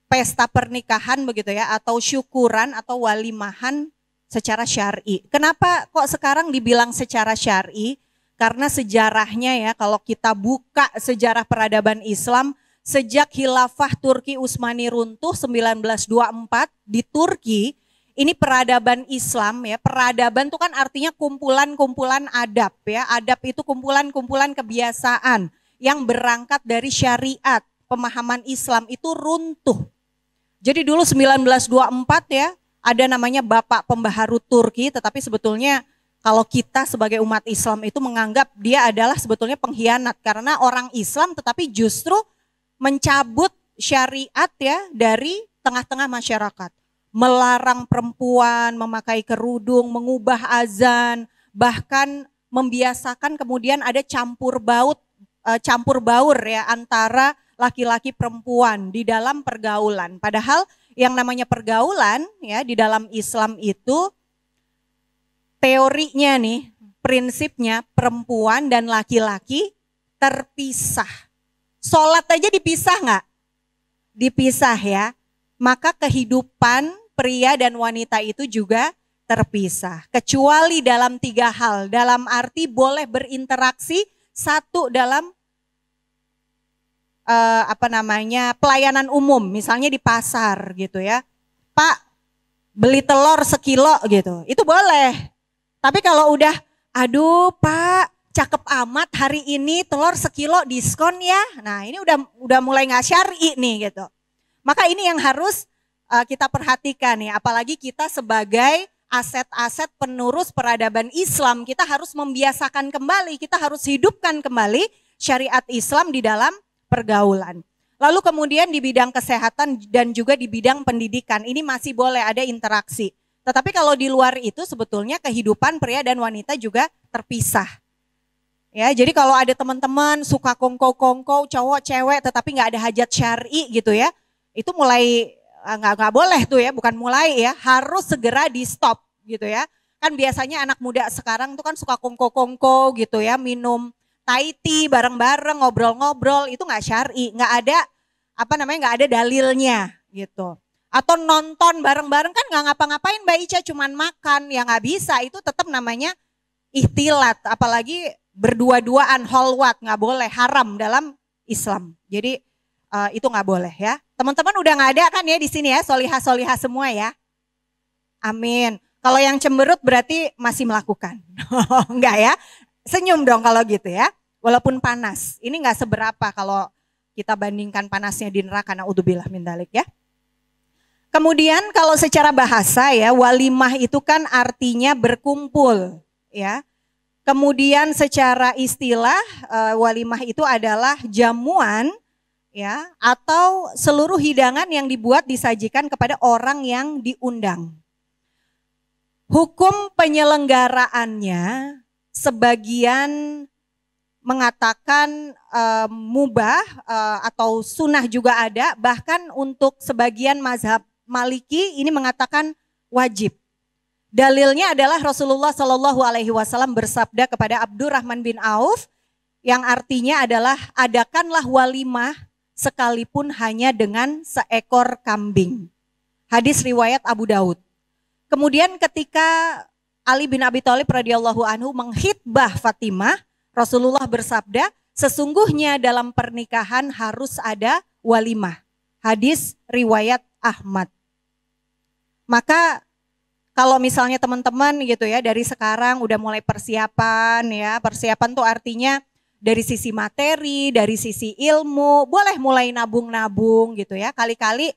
pesta pernikahan begitu ya, atau syukuran atau walimahan secara syar'i. Kenapa kok sekarang dibilang secara syar'i? Karena sejarahnya ya, kalau kita buka sejarah peradaban Islam, sejak khilafah Turki Utsmani runtuh 1924 di Turki, ini peradaban Islam ya. Peradaban itu kan artinya kumpulan-kumpulan adab ya. Adab itu kumpulan-kumpulan kebiasaan yang berangkat dari syariat. Pemahaman Islam itu runtuh. Jadi dulu 1924 ya, ada namanya Bapak Pembaharu Turki, tetapi sebetulnya kalau kita sebagai umat Islam itu menganggap dia adalah sebetulnya pengkhianat. Karena orang Islam tetapi justru mencabut syariat ya dari tengah-tengah masyarakat. Melarang perempuan memakai kerudung, mengubah azan, bahkan membiasakan kemudian ada campur baur ya antara laki-laki perempuan di dalam pergaulan. Padahal yang namanya pergaulan ya di dalam Islam itu teorinya nih, prinsipnya perempuan dan laki-laki terpisah. Sholat aja dipisah nggak? Dipisah ya. Maka kehidupan pria dan wanita itu juga terpisah. Kecuali dalam 3 hal. Dalam arti boleh berinteraksi, satu dalam pelayanan umum. Misalnya di pasar gitu ya. Pak beli telur sekilo gitu. Itu boleh. Tapi kalau udah aduh Pak cakep amat hari ini telur sekilo diskon ya. Nah ini udah mulai nggak syar'i nih gitu. Maka ini yang harus kita perhatikan ya, apalagi kita sebagai aset-aset penerus peradaban Islam, kita harus membiasakan kembali, kita harus hidupkan kembali syariat Islam di dalam pergaulan. Lalu kemudian di bidang kesehatan dan juga di bidang pendidikan, ini masih boleh ada interaksi. Tetapi kalau di luar itu sebetulnya kehidupan pria dan wanita juga terpisah. Ya, jadi kalau ada teman-teman suka kongko-kongko, cowok cewek tetapi nggak ada hajat syar'i gitu ya, itu mulai nggak boleh tuh ya, bukan mulai ya, harus segera di stop gitu ya. Kan biasanya anak muda sekarang tuh kan suka kongko-kongko gitu ya, minum Thai tea bareng-bareng, ngobrol-ngobrol, itu nggak syar'i, nggak ada nggak ada dalilnya gitu. Atau nonton bareng-bareng kan nggak ngapa-ngapain Mbak Ica, cuman makan, ya nggak bisa, itu tetap namanya ihtilat, apalagi berdua-duaan holwat, nggak boleh, haram dalam Islam. Jadi itu nggak boleh ya. Teman-teman udah nggak ada kan ya di sini ya, solihah-solihah semua ya. Amin. Kalau yang cemberut berarti masih melakukan. Enggak ya. Senyum dong kalau gitu ya. Walaupun panas. Ini nggak seberapa kalau kita bandingkan panasnya di neraka. Na'udzubillah min dzalik ya. Kemudian kalau secara bahasa ya, walimah itu kan artinya berkumpul ya. Kemudian secara istilah walimah itu adalah jamuan ya, atau seluruh hidangan yang dibuat disajikan kepada orang yang diundang. Hukum penyelenggaraannya sebagian mengatakan mubah atau sunnah juga ada, bahkan untuk sebagian mazhab Maliki ini mengatakan wajib. Dalilnya adalah Rasulullah Shallallahu Alaihi Wasallam bersabda kepada Abdurrahman bin Auf, yang artinya adalah adakanlah walimah sekalipun hanya dengan seekor kambing. Hadis riwayat Abu Daud. Kemudian ketika Ali bin Abi Thalib radhiyallahu anhu menghitbah Fatimah, Rasulullah bersabda, sesungguhnya dalam pernikahan harus ada walimah. Hadis riwayat Ahmad. Maka kalau misalnya teman-teman gitu ya, dari sekarang udah mulai persiapan ya, persiapan tuh artinya dari sisi materi, dari sisi ilmu, boleh mulai nabung-nabung gitu ya, kali-kali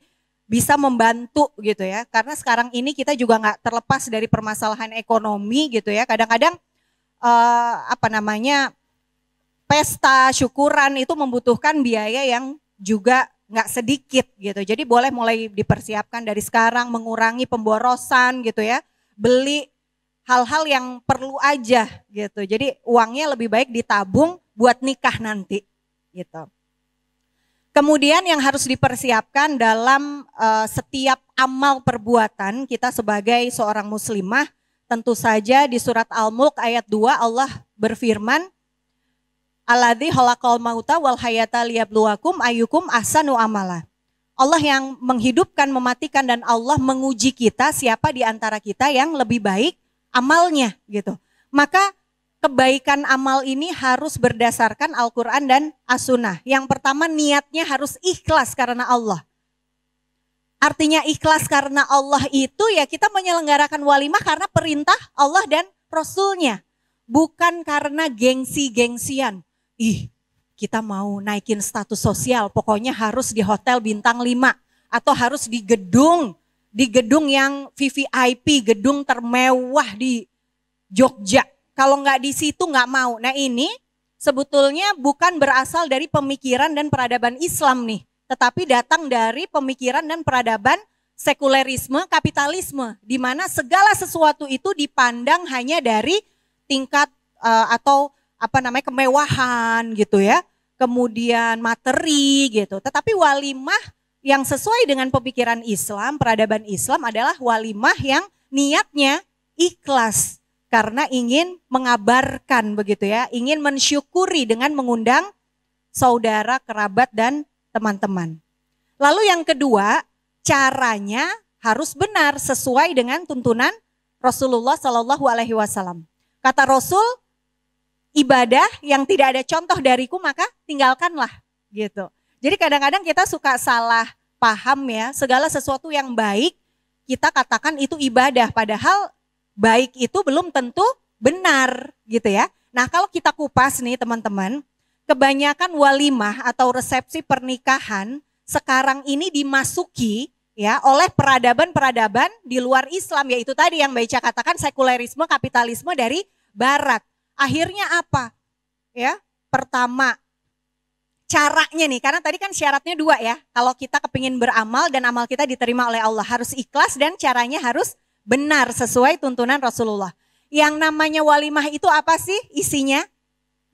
bisa membantu gitu ya, karena sekarang ini kita juga nggak terlepas dari permasalahan ekonomi gitu ya, kadang-kadang pesta syukuran itu membutuhkan biaya yang juga nggak sedikit gitu. Jadi boleh mulai dipersiapkan dari sekarang, mengurangi pemborosan gitu ya. Beli hal-hal yang perlu aja gitu. Jadi uangnya lebih baik ditabung buat nikah nanti gitu. Kemudian yang harus dipersiapkan dalam setiap amal perbuatan kita sebagai seorang muslimah, tentu saja di surat Al-Mulk ayat 2 Allah berfirman, Alladzi khalaqal mauta wal hayata liyabluwakum ayyukum ahsanu amala. Allah yang menghidupkan, mematikan, dan Allah menguji kita siapa di antara kita yang lebih baik amalnya gitu. Maka kebaikan amal ini harus berdasarkan Al-Quran dan As-Sunnah. Yang pertama, niatnya harus ikhlas karena Allah. Artinya ikhlas karena Allah itu ya kita menyelenggarakan walimah karena perintah Allah dan Rasulnya. Bukan karena gengsi-gengsian. Kita mau naikin status sosial, pokoknya harus di hotel bintang 5 atau harus di gedung yang VVIP, gedung termewah di Jogja. Kalau nggak di situ nggak mau. Nah ini sebetulnya bukan berasal dari pemikiran dan peradaban Islam nih, tetapi datang dari pemikiran dan peradaban sekulerisme, kapitalisme, di mana segala sesuatu itu dipandang hanya dari tingkat kemewahan gitu ya, kemudian materi gitu. Tetapi walimah yang sesuai dengan pemikiran Islam, peradaban Islam adalah walimah yang niatnya ikhlas karena ingin mengabarkan begitu ya, ingin mensyukuri dengan mengundang saudara, kerabat dan teman-teman. Lalu yang kedua, caranya harus benar sesuai dengan tuntunan Rasulullah Shallallahu Alaihi Wasallam. Kata Rasul, ibadah yang tidak ada contoh dariku maka tinggalkanlah gitu. Jadi kadang-kadang kita suka salah paham ya, segala sesuatu yang baik kita katakan itu ibadah, padahal baik itu belum tentu benar gitu ya. Nah kalau kita kupas nih teman-teman, kebanyakan walimah atau resepsi pernikahan sekarang ini dimasuki ya oleh peradaban-peradaban di luar Islam, yaitu tadi yang Mbak Ica katakan sekulerisme, kapitalisme dari Barat. Akhirnya apa? Ya, pertama caranya nih, karena tadi kan syaratnya 2 ya. Kalau kita kepingin beramal dan amal kita diterima oleh Allah harus ikhlas dan caranya harus benar sesuai tuntunan Rasulullah. Yang namanya walimah itu apa sih isinya?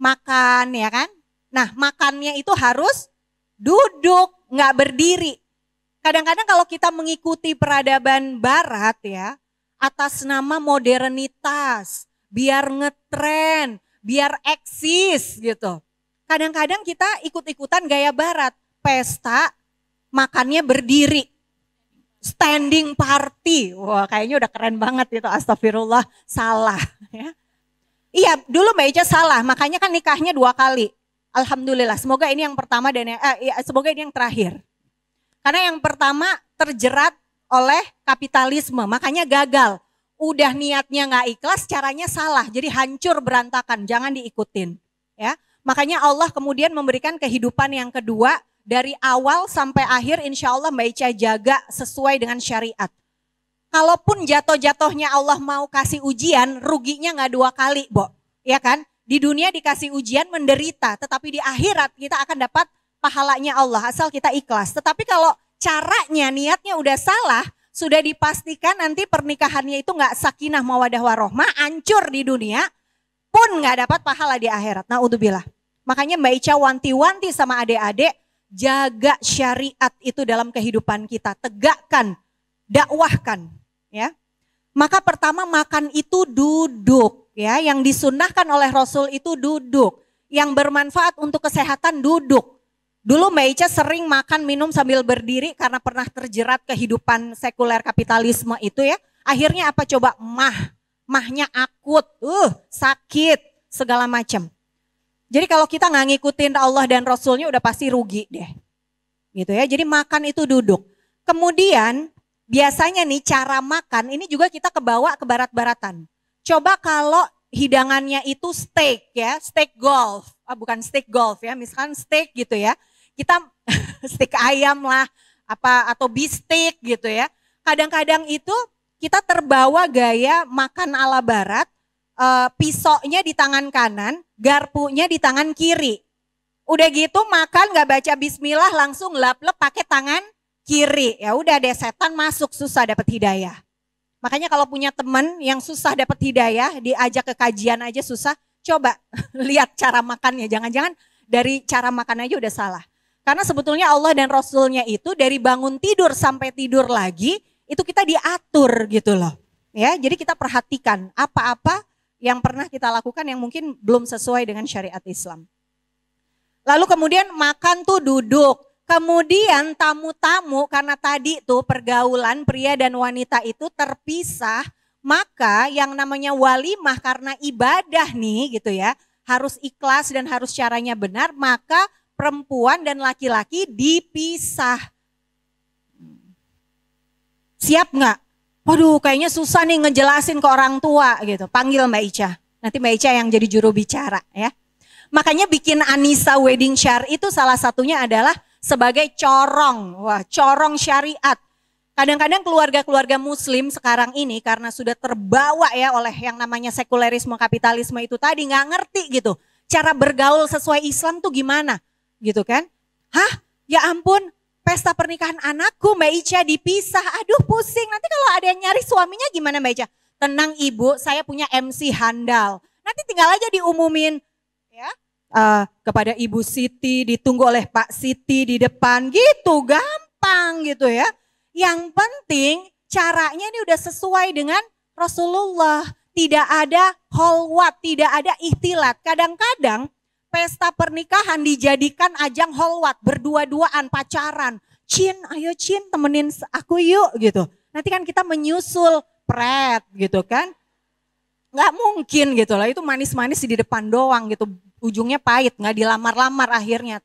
Makan ya kan? Nah makannya itu harus duduk, nggak berdiri. Kadang-kadang kalau kita mengikuti peradaban Barat ya, atas nama modernitas, biar ngetren, biar eksis gitu. Kadang-kadang kita ikut-ikutan gaya Barat, pesta makannya berdiri, standing party. Wah kayaknya udah keren banget itu, astagfirullah, salah ya. Iya dulu Mbak Ica salah, makanya kan nikahnya 2 kali. Alhamdulillah, semoga ini yang pertama dan semoga ini yang terakhir. Karena yang pertama terjerat oleh kapitalisme, makanya gagal. Udah niatnya nggak ikhlas, caranya salah, jadi hancur berantakan, jangan diikutin. Ya, makanya Allah kemudian memberikan kehidupan yang kedua dari awal sampai akhir, insya Allah Mbak Ica jaga sesuai dengan syariat. Kalaupun jatuh-jatuhnya Allah mau kasih ujian, ruginya nggak 2 kali, Bo, ya kan? Di dunia dikasih ujian menderita, tetapi di akhirat kita akan dapat pahalanya Allah asal kita ikhlas. Tetapi kalau caranya, niatnya udah salah, sudah dipastikan nanti pernikahannya itu nggak sakinah mawadah warohmah, hancur di dunia, pun nggak dapat pahala di akhirat. Naudzubillah. Makanya Mbak Ica wanti-wanti sama adik-adik, jaga syariat itu dalam kehidupan kita, tegakkan, dakwahkan, ya. Maka pertama makan itu duduk, ya. Yang disunnahkan oleh Rasul itu duduk. Yang bermanfaat untuk kesehatan duduk. Dulu Mbak Ica sering makan minum sambil berdiri karena pernah terjerat kehidupan sekuler kapitalisme itu ya. Akhirnya apa coba? Mahnya akut, sakit, segala macam. Jadi kalau kita nggak ngikutin Allah dan Rasulnya udah pasti rugi deh. Gitu ya, jadi makan itu duduk. Kemudian biasanya nih cara makan ini juga kita kebawa ke barat-baratan. Coba kalau hidangannya itu steak ya, steak golf. Bukan steak golf ya, misalkan steak gitu ya. Kita steak ayam lah, atau beefsteak gitu ya. Kadang-kadang itu kita terbawa gaya makan ala barat, pisaunya di tangan kanan, garpunya di tangan kiri. Udah gitu makan gak baca bismillah langsung lap-lep pakai tangan kiri. Ya udah deh setan masuk, susah dapat hidayah. Makanya kalau punya teman yang susah dapat hidayah, diajak ke kajian aja susah, coba lihat cara makannya. Jangan-jangan dari cara makan aja udah salah. Karena sebetulnya Allah dan Rasulnya itu dari bangun tidur sampai tidur lagi, itu kita diatur gitu loh. Ya, jadi kita perhatikan apa-apa yang pernah kita lakukan yang mungkin belum sesuai dengan syariat Islam. Lalu kemudian makan tuh duduk. Kemudian tamu-tamu karena tadi tuh pergaulan pria dan wanita itu terpisah. Maka yang namanya walimah karena ibadah nih gitu ya. Harus ikhlas dan harus caranya benar, maka perempuan dan laki-laki dipisah. Siap nggak? Waduh kayaknya susah nih ngejelasin ke orang tua gitu. Panggil Mbak Ica. Nanti Mbak Ica yang jadi juru bicara ya. Makanya bikin Anissa Wedding Share itu salah satunya adalah sebagai corong. Wah, corong syariat. Kadang-kadang keluarga-keluarga muslim sekarang ini karena sudah terbawa ya oleh yang namanya sekulerisme kapitalisme itu tadi, nggak ngerti gitu. Cara bergaul sesuai Islam tuh gimana? Gitu kan? Hah? Ya ampun, pesta pernikahan anakku Mbak Ica dipisah. Aduh pusing, nanti kalau ada yang nyari suaminya gimana Mbak Ica? Tenang Ibu, saya punya MC handal. Nanti tinggal aja diumumin ya kepada Ibu Siti, ditunggu oleh Pak Siti di depan gitu, gampang gitu ya. Yang penting caranya ini udah sesuai dengan Rasulullah. Tidak ada holwat, tidak ada ikhtilat. Kadang-kadang pesta pernikahan dijadikan ajang holwat, berdua-duaan, pacaran. Cin, ayo Cin temenin aku yuk gitu. Nanti kan kita menyusul pret gitu kan. Nggak mungkin gitu lah, itu manis-manis di depan doang gitu. Ujungnya pahit, nggak dilamar-lamar akhirnya,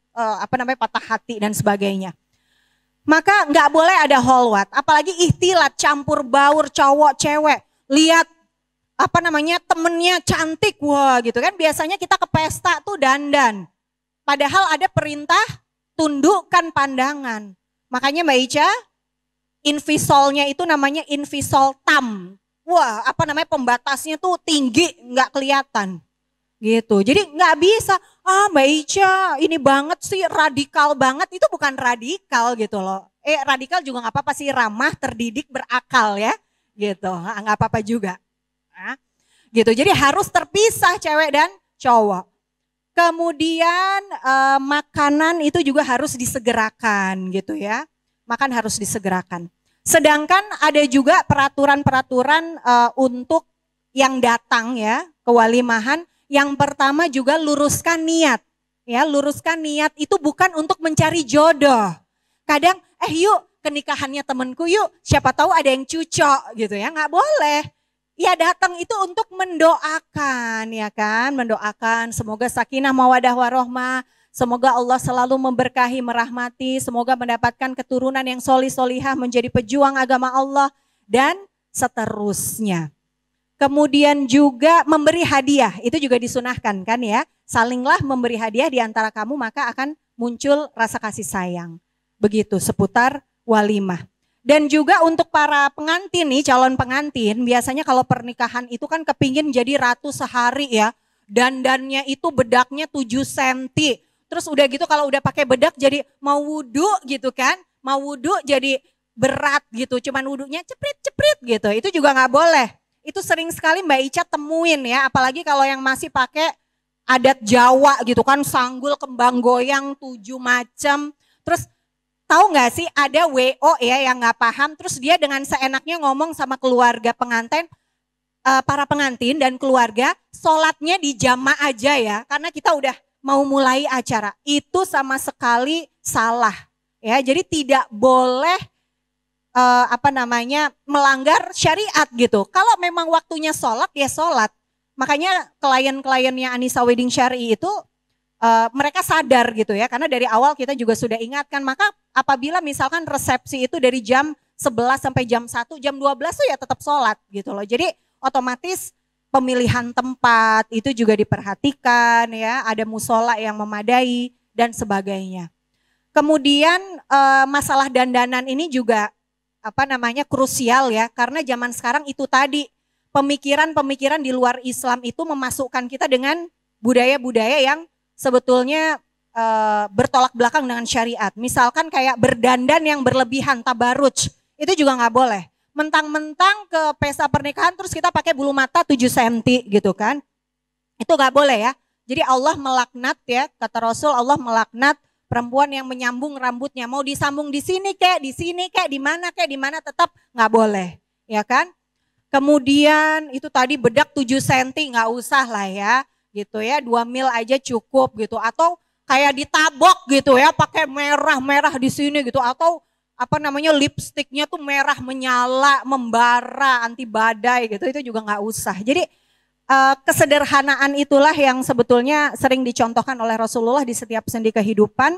patah hati dan sebagainya. Maka nggak boleh ada holwat, apalagi ikhtilat, campur baur cowok cewek. Lihat temennya cantik, wah gitu kan. Biasanya kita ke pesta tuh dandan. Padahal ada perintah tundukkan pandangan. Makanya Mbak Ica, invisolnya itu namanya invisol tam. Wah pembatasnya tuh tinggi, nggak kelihatan. Gitu, jadi nggak bisa, Mbak Ica ini banget sih, radikal banget. Itu bukan radikal gitu loh. Radikal juga nggak apa-apa sih, ramah, terdidik, berakal ya. Gitu, nggak apa-apa juga. Gitu. Jadi harus terpisah cewek dan cowok. Kemudian makanan itu juga harus disegerakan gitu ya. Makan harus disegerakan. Sedangkan ada juga peraturan-peraturan untuk yang datang ya ke walimahan. Yang pertama juga luruskan niat. Ya, luruskan niat itu bukan untuk mencari jodoh. Kadang yuk ke nikahannya temenku yuk, siapa tahu ada yang cucok gitu ya, nggak boleh. Ya datang itu untuk mendoakan ya kan, mendoakan semoga sakinah mawadah warohmah, semoga Allah selalu memberkahi, merahmati, semoga mendapatkan keturunan yang solih-solihah menjadi pejuang agama Allah dan seterusnya. Kemudian juga memberi hadiah, itu juga disunahkan kan ya, salinglah memberi hadiah di antara kamu maka akan muncul rasa kasih sayang. Begitu seputar walimah. Dan juga untuk para pengantin nih, calon pengantin, biasanya kalau pernikahan itu kan kepingin jadi ratu sehari ya. Dandannya itu bedaknya 7 cm. Terus udah gitu kalau udah pakai bedak jadi mau wudhu gitu kan. Mau wudhu jadi berat gitu, cuman wudhunya ceprit-ceprit gitu. Itu juga nggak boleh. Itu sering sekali Mbak Ica temuin ya, apalagi kalau yang masih pakai adat Jawa gitu kan, sanggul, kembang goyang 7 macam. Terus tahu nggak sih ada WO ya yang nggak paham, terus dia dengan seenaknya ngomong sama keluarga pengantin, para pengantin dan keluarga, sholatnya di jamaah aja ya, karena kita udah mau mulai acara. Itu sama sekali salah ya. Jadi tidak boleh melanggar syariat gitu. Kalau memang waktunya sholat ya sholat. Makanya klien-kliennya Anissa Wedding Syari itu mereka sadar gitu ya, karena dari awal kita juga sudah ingatkan. Maka apabila misalkan resepsi itu dari jam 11 sampai jam 1, jam 12 tuh ya tetap sholat gitu loh. Jadi otomatis pemilihan tempat itu juga diperhatikan ya, ada musola yang memadai dan sebagainya. Kemudian masalah dandanan ini juga krusial ya, karena zaman sekarang itu tadi pemikiran-pemikiran di luar Islam itu memasukkan kita dengan budaya-budaya yang sebetulnya bertolak belakang dengan syariat. Misalkan kayak berdandan yang berlebihan, tabaruj, itu juga nggak boleh. Mentang-mentang ke pesta pernikahan terus kita pakai bulu mata 7 cm gitu kan. Itu nggak boleh ya. Jadi Allah melaknat ya, kata Rasul, Allah melaknat perempuan yang menyambung rambutnya. Mau disambung di sini kek, di mana tetap nggak boleh, ya kan? Kemudian itu tadi bedak 7 cm nggak usah lah ya, gitu ya, 2 mil aja cukup gitu. Atau kayak ditabok gitu ya, pakai merah-merah di sini gitu. Atau lipstiknya tuh merah menyala, membara, anti badai gitu, itu juga nggak usah. Jadi kesederhanaan itulah yang sebetulnya sering dicontohkan oleh Rasulullah di setiap sendi kehidupan.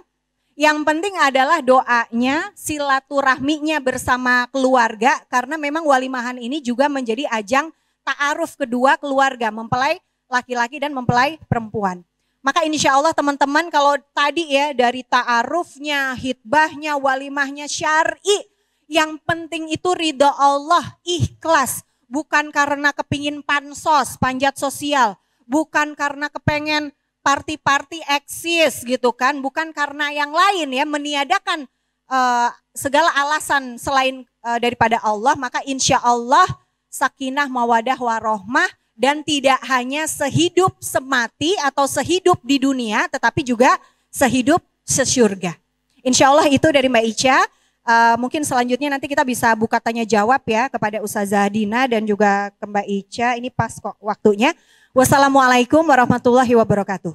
Yang penting adalah doanya, silaturahminya bersama keluarga, karena memang walimahan ini juga menjadi ajang ta'aruf kedua keluarga, mempelai laki-laki dan mempelai perempuan. Maka insya Allah teman-teman, kalau tadi ya dari ta'arufnya, hitbahnya, walimahnya syar'i, yang penting itu ridha Allah, ikhlas. Bukan karena kepingin pansos, panjat sosial. Bukan karena kepengen party-party eksis gitu kan. Bukan karena yang lain ya, meniadakan segala alasan selain daripada Allah. Maka insya Allah sakinah, mawadah, warohmah. Dan tidak hanya sehidup semati atau sehidup di dunia, tetapi juga sehidup sesyurga. Insya Allah itu dari Mbak Ica. Mungkin selanjutnya nanti kita bisa buka tanya jawab ya kepada Ustazah Dina dan juga ke Mbak Ica. Ini pas kok waktunya. Wassalamualaikum warahmatullahi wabarakatuh.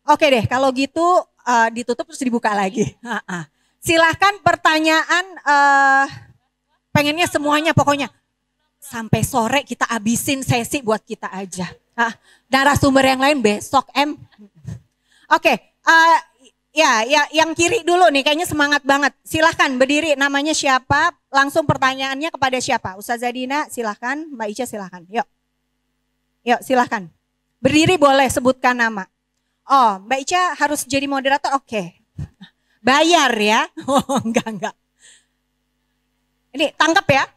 Oke deh, kalau gitu ditutup terus dibuka lagi. Silahkan pertanyaan, pengennya semuanya pokoknya. Sampai sore kita abisin sesi buat kita aja. Narasumber yang lain besok Oke, ya yang kiri dulu nih kayaknya semangat banget. Silahkan berdiri, namanya siapa, langsung pertanyaannya kepada siapa. Ustazah Dina silahkan, Mbak Ica silahkan. Yuk silahkan. Berdiri boleh, sebutkan nama. Oh, Mbak Ica harus jadi moderator, oke. Bayar ya? Oh enggak. Ini tangkap ya.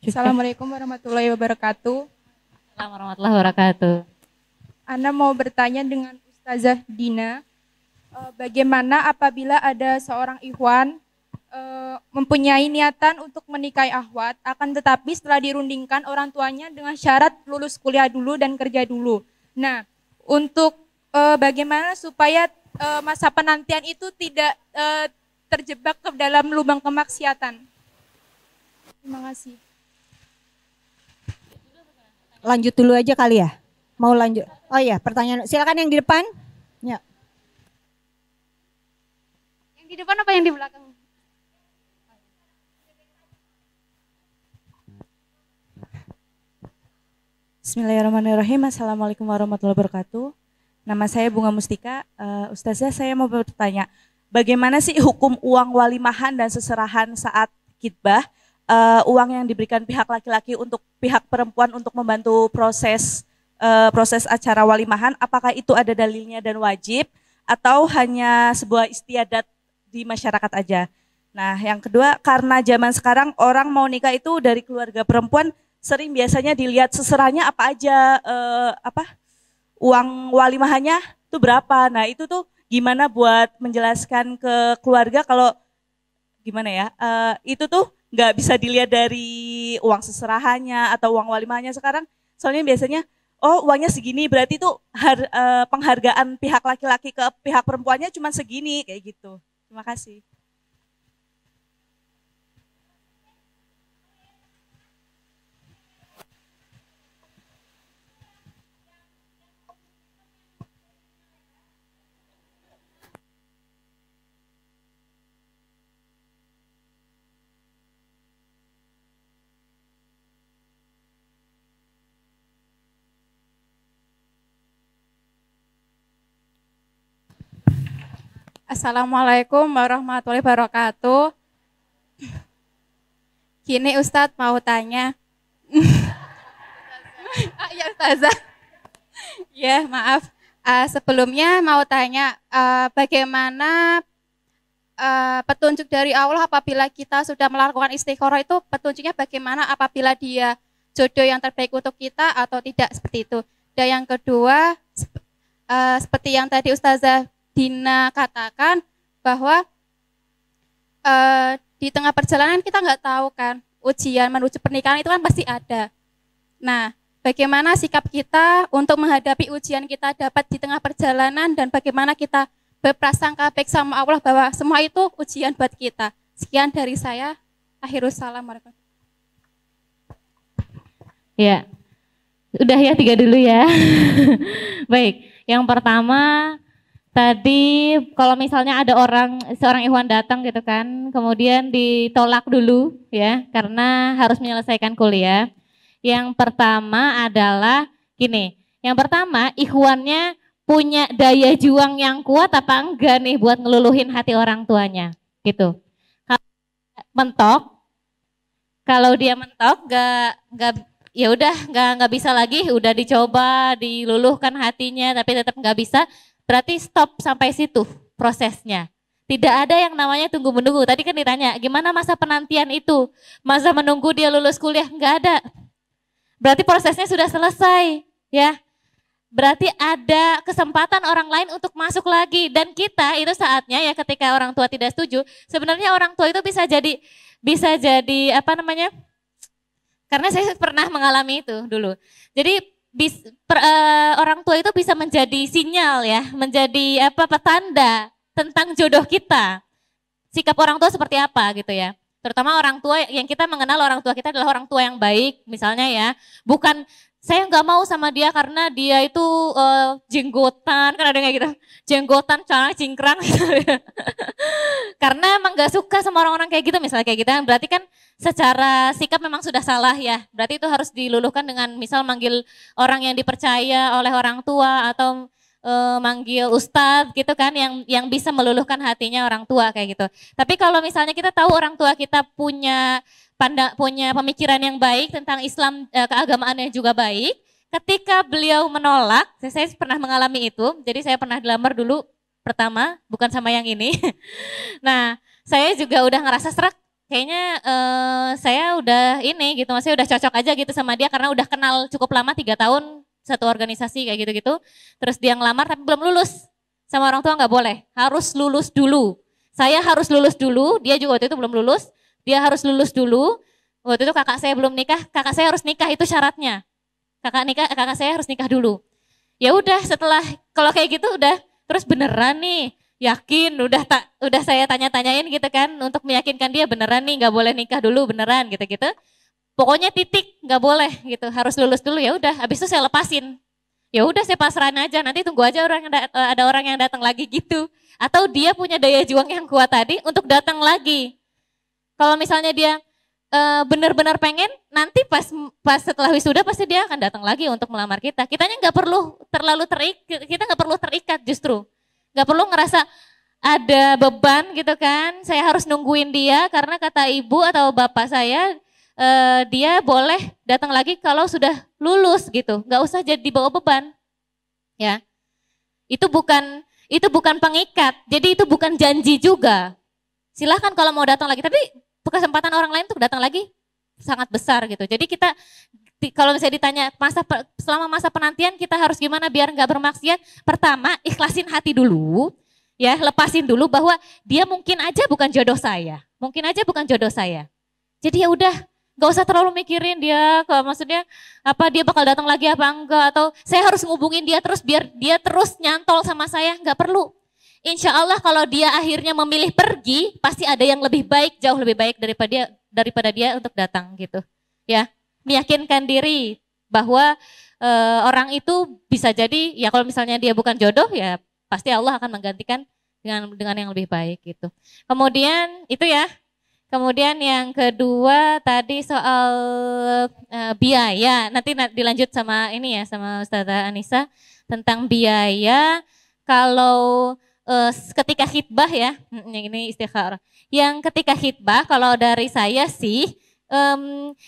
Assalamualaikum warahmatullahi wabarakatuh. Assalamualaikum warahmatullahi wabarakatuh. Anda mau bertanya dengan Ustazah Dina, bagaimana apabila ada seorang ikhwan mempunyai niatan untuk menikahi akhwat, akan tetapi setelah dirundingkan orang tuanya dengan syarat lulus kuliah dulu dan kerja dulu. Nah, untuk bagaimana supaya masa penantian itu tidak terjebak ke dalam lubang kemaksiatan? Terima kasih. Lanjut dulu aja kali ya. Mau lanjut? Oh iya, pertanyaan. Silakan yang di depan. Ya. Yang di depan apa yang di belakang? Bismillahirrahmanirrahim. Assalamualaikum warahmatullahi wabarakatuh. Nama saya Bunga Mustika. Ustazah, saya mau bertanya, bagaimana sih hukum uang walimahan dan seserahan saat khitbah? Uang yang diberikan pihak laki-laki untuk pihak perempuan untuk membantu proses acara walimahan, apakah itu ada dalilnya dan wajib atau hanya sebuah istiadat di masyarakat aja? Nah, yang kedua, karena zaman sekarang orang mau nikah itu dari keluarga perempuan sering biasanya dilihat seserahnya apa aja, uang walimahannya itu berapa. Nah, itu tuh gimana buat menjelaskan ke keluarga kalau gimana ya, itu tuh nggak bisa dilihat dari uang seserahannya atau uang walimahnya sekarang. Soalnya biasanya, oh uangnya segini, berarti tuh penghargaan pihak laki-laki ke pihak perempuannya cuma segini, kayak gitu. Terima kasih. Assalamualaikum warahmatullahi wabarakatuh. Gini Ustadz mau tanya. Ya Ustazah. Ya maaf. Sebelumnya mau tanya bagaimana petunjuk dari Allah apabila kita sudah melakukan istikharah itu petunjuknya bagaimana apabila dia jodoh yang terbaik untuk kita atau tidak seperti itu. Dan yang kedua seperti yang tadi Ustazah Dina katakan bahwa di tengah perjalanan kita nggak tahu kan ujian menuju pernikahan itu kan pasti ada. Nah, bagaimana sikap kita untuk menghadapi ujian kita dapat di tengah perjalanan dan bagaimana kita berprasangka baik sama Allah bahwa semua itu ujian buat kita. Sekian dari saya. Akhirus salam. Ya, udah ya 3 dulu ya. Baik, yang pertama tadi kalau misalnya ada seorang ikhwan datang gitu kan, kemudian ditolak dulu ya karena harus menyelesaikan kuliah. Yang pertama adalah gini, yang pertama ikhwannya punya daya juang yang kuat apa enggak nih buat ngeluluhin hati orang tuanya gitu. Kalau dia mentok nggak ya udah nggak bisa lagi, udah dicoba diluluhkan hatinya tapi tetap nggak bisa. Berarti stop sampai situ prosesnya. Tidak ada yang namanya tunggu menunggu. Tadi kan ditanya, gimana masa penantian itu? Masa menunggu dia lulus kuliah? Enggak ada. Berarti prosesnya sudah selesai, ya. Berarti ada kesempatan orang lain untuk masuk lagi. Dan kita itu saatnya ya ketika orang tua tidak setuju, sebenarnya orang tua itu bisa jadi apa namanya? Karena saya pernah mengalami itu dulu. Jadi orang tua itu bisa menjadi sinyal ya, menjadi petanda tentang jodoh kita. Sikap orang tua seperti apa gitu ya. Terutama orang tua yang kita mengenal orang tua kita adalah orang tua yang baik misalnya ya. Bukan saya nggak mau sama dia karena dia itu jenggotan, kan ada yang kayak gitu. Jenggotan, celana cingkrang gitu ya. Karena emang nggak suka sama orang-orang kayak gitu misalnya kayak gitu. Berarti kan secara sikap memang sudah salah ya. Berarti itu harus diluluhkan dengan misal manggil orang yang dipercaya oleh orang tua atau manggil ustadz gitu kan yang bisa meluluhkan hatinya orang tua kayak gitu. Tapi kalau misalnya kita tahu orang tua kita punya pemikiran yang baik tentang Islam, keagamaan yang juga baik, ketika beliau menolak, saya pernah mengalami itu. Jadi saya pernah dilamar dulu pertama, bukan sama yang ini. Nah, saya juga udah ngerasa serak. Kayaknya saya udah ini gitu, maksudnya udah cocok aja gitu sama dia karena udah kenal cukup lama 3 tahun satu organisasi kayak gitu-gitu. Terus dia ngelamar tapi belum lulus. Sama orang tua nggak boleh, harus lulus dulu. Saya harus lulus dulu, dia juga waktu itu belum lulus. Dia harus lulus dulu. Waktu itu kakak saya belum nikah, kakak saya harus nikah itu syaratnya. Kakak saya harus nikah dulu. Ya udah setelah kalau kayak gitu udah terus beneran nih. Yakin udah saya tanya-tanyain gitu kan untuk meyakinkan dia beneran nih nggak boleh nikah dulu beneran gitu-gitu. Pokoknya titik nggak boleh gitu harus lulus dulu ya udah. Habis itu saya lepasin. Ya udah saya pasrahin aja nanti tunggu aja ada orang yang datang lagi gitu. Atau dia punya daya juang yang kuat tadi untuk datang lagi. Kalau misalnya dia benar-benar pengen nanti pas setelah wisuda pasti dia akan datang lagi untuk melamar kita. Kitanya nggak perlu kita nggak perlu terikat justru. Gak perlu ngerasa ada beban gitu kan, saya harus nungguin dia karena kata ibu atau bapak saya dia boleh datang lagi kalau sudah lulus gitu, gak usah jadi dibawa beban, ya. Itu bukan pengikat, jadi itu bukan janji juga. Silahkan kalau mau datang lagi, tapi kesempatan orang lain untuk datang lagi sangat besar gitu. Jadi kita kalau misalnya ditanya selama masa penantian kita harus gimana biar nggak bermaksiat. Pertama ikhlasin hati dulu, ya lepasin dulu bahwa dia mungkin aja bukan jodoh saya. mungkin aja bukan jodoh saya. Jadi ya udah, gak usah terlalu mikirin dia, maksudnya apa dia bakal datang lagi apa enggak, atau saya harus ngubungin dia terus biar dia terus nyantol sama saya, nggak perlu. Insya Allah kalau dia akhirnya memilih pergi, pasti ada yang lebih baik, jauh lebih baik daripada dia untuk datang gitu. Ya, meyakinkan diri bahwa orang itu bisa jadi, ya kalau misalnya dia bukan jodoh, ya pasti Allah akan menggantikan dengan yang lebih baik gitu. Kemudian itu ya. Kemudian yang kedua tadi soal biaya, nanti dilanjut sama ini ya, sama Ustazah Anissa tentang biaya. Kalau ketika khitbah ya, yang ini istikharah. Yang ketika khitbah kalau dari saya sih,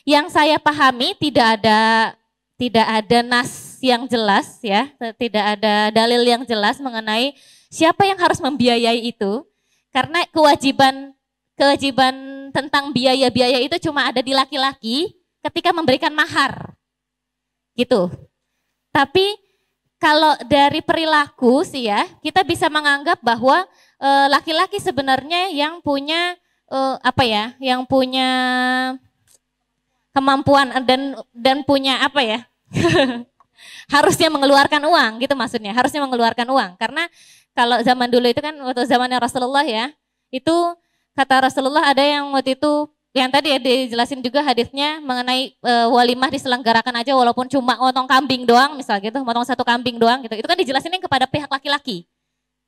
yang saya pahami tidak ada nas yang jelas ya, tidak ada dalil yang jelas mengenai siapa yang harus membiayai itu, karena kewajiban tentang biaya-biaya itu cuma ada di laki-laki ketika memberikan mahar. Gitu. Tapi kalau dari perilaku sih ya, kita bisa menganggap bahwa laki-laki sebenarnya yang punya yang punya kemampuan dan punya harusnya mengeluarkan uang gitu maksudnya, harusnya mengeluarkan uang. Karena kalau zaman dulu itu kan waktu zamannya Rasulullah ya, itu kata Rasulullah ada yang waktu itu, yang tadi ya dijelasin juga hadisnya mengenai walimah diselenggarakan aja walaupun cuma motong kambing doang misal gitu, motong satu kambing doang gitu. Itu kan dijelasinnya kepada pihak laki-laki.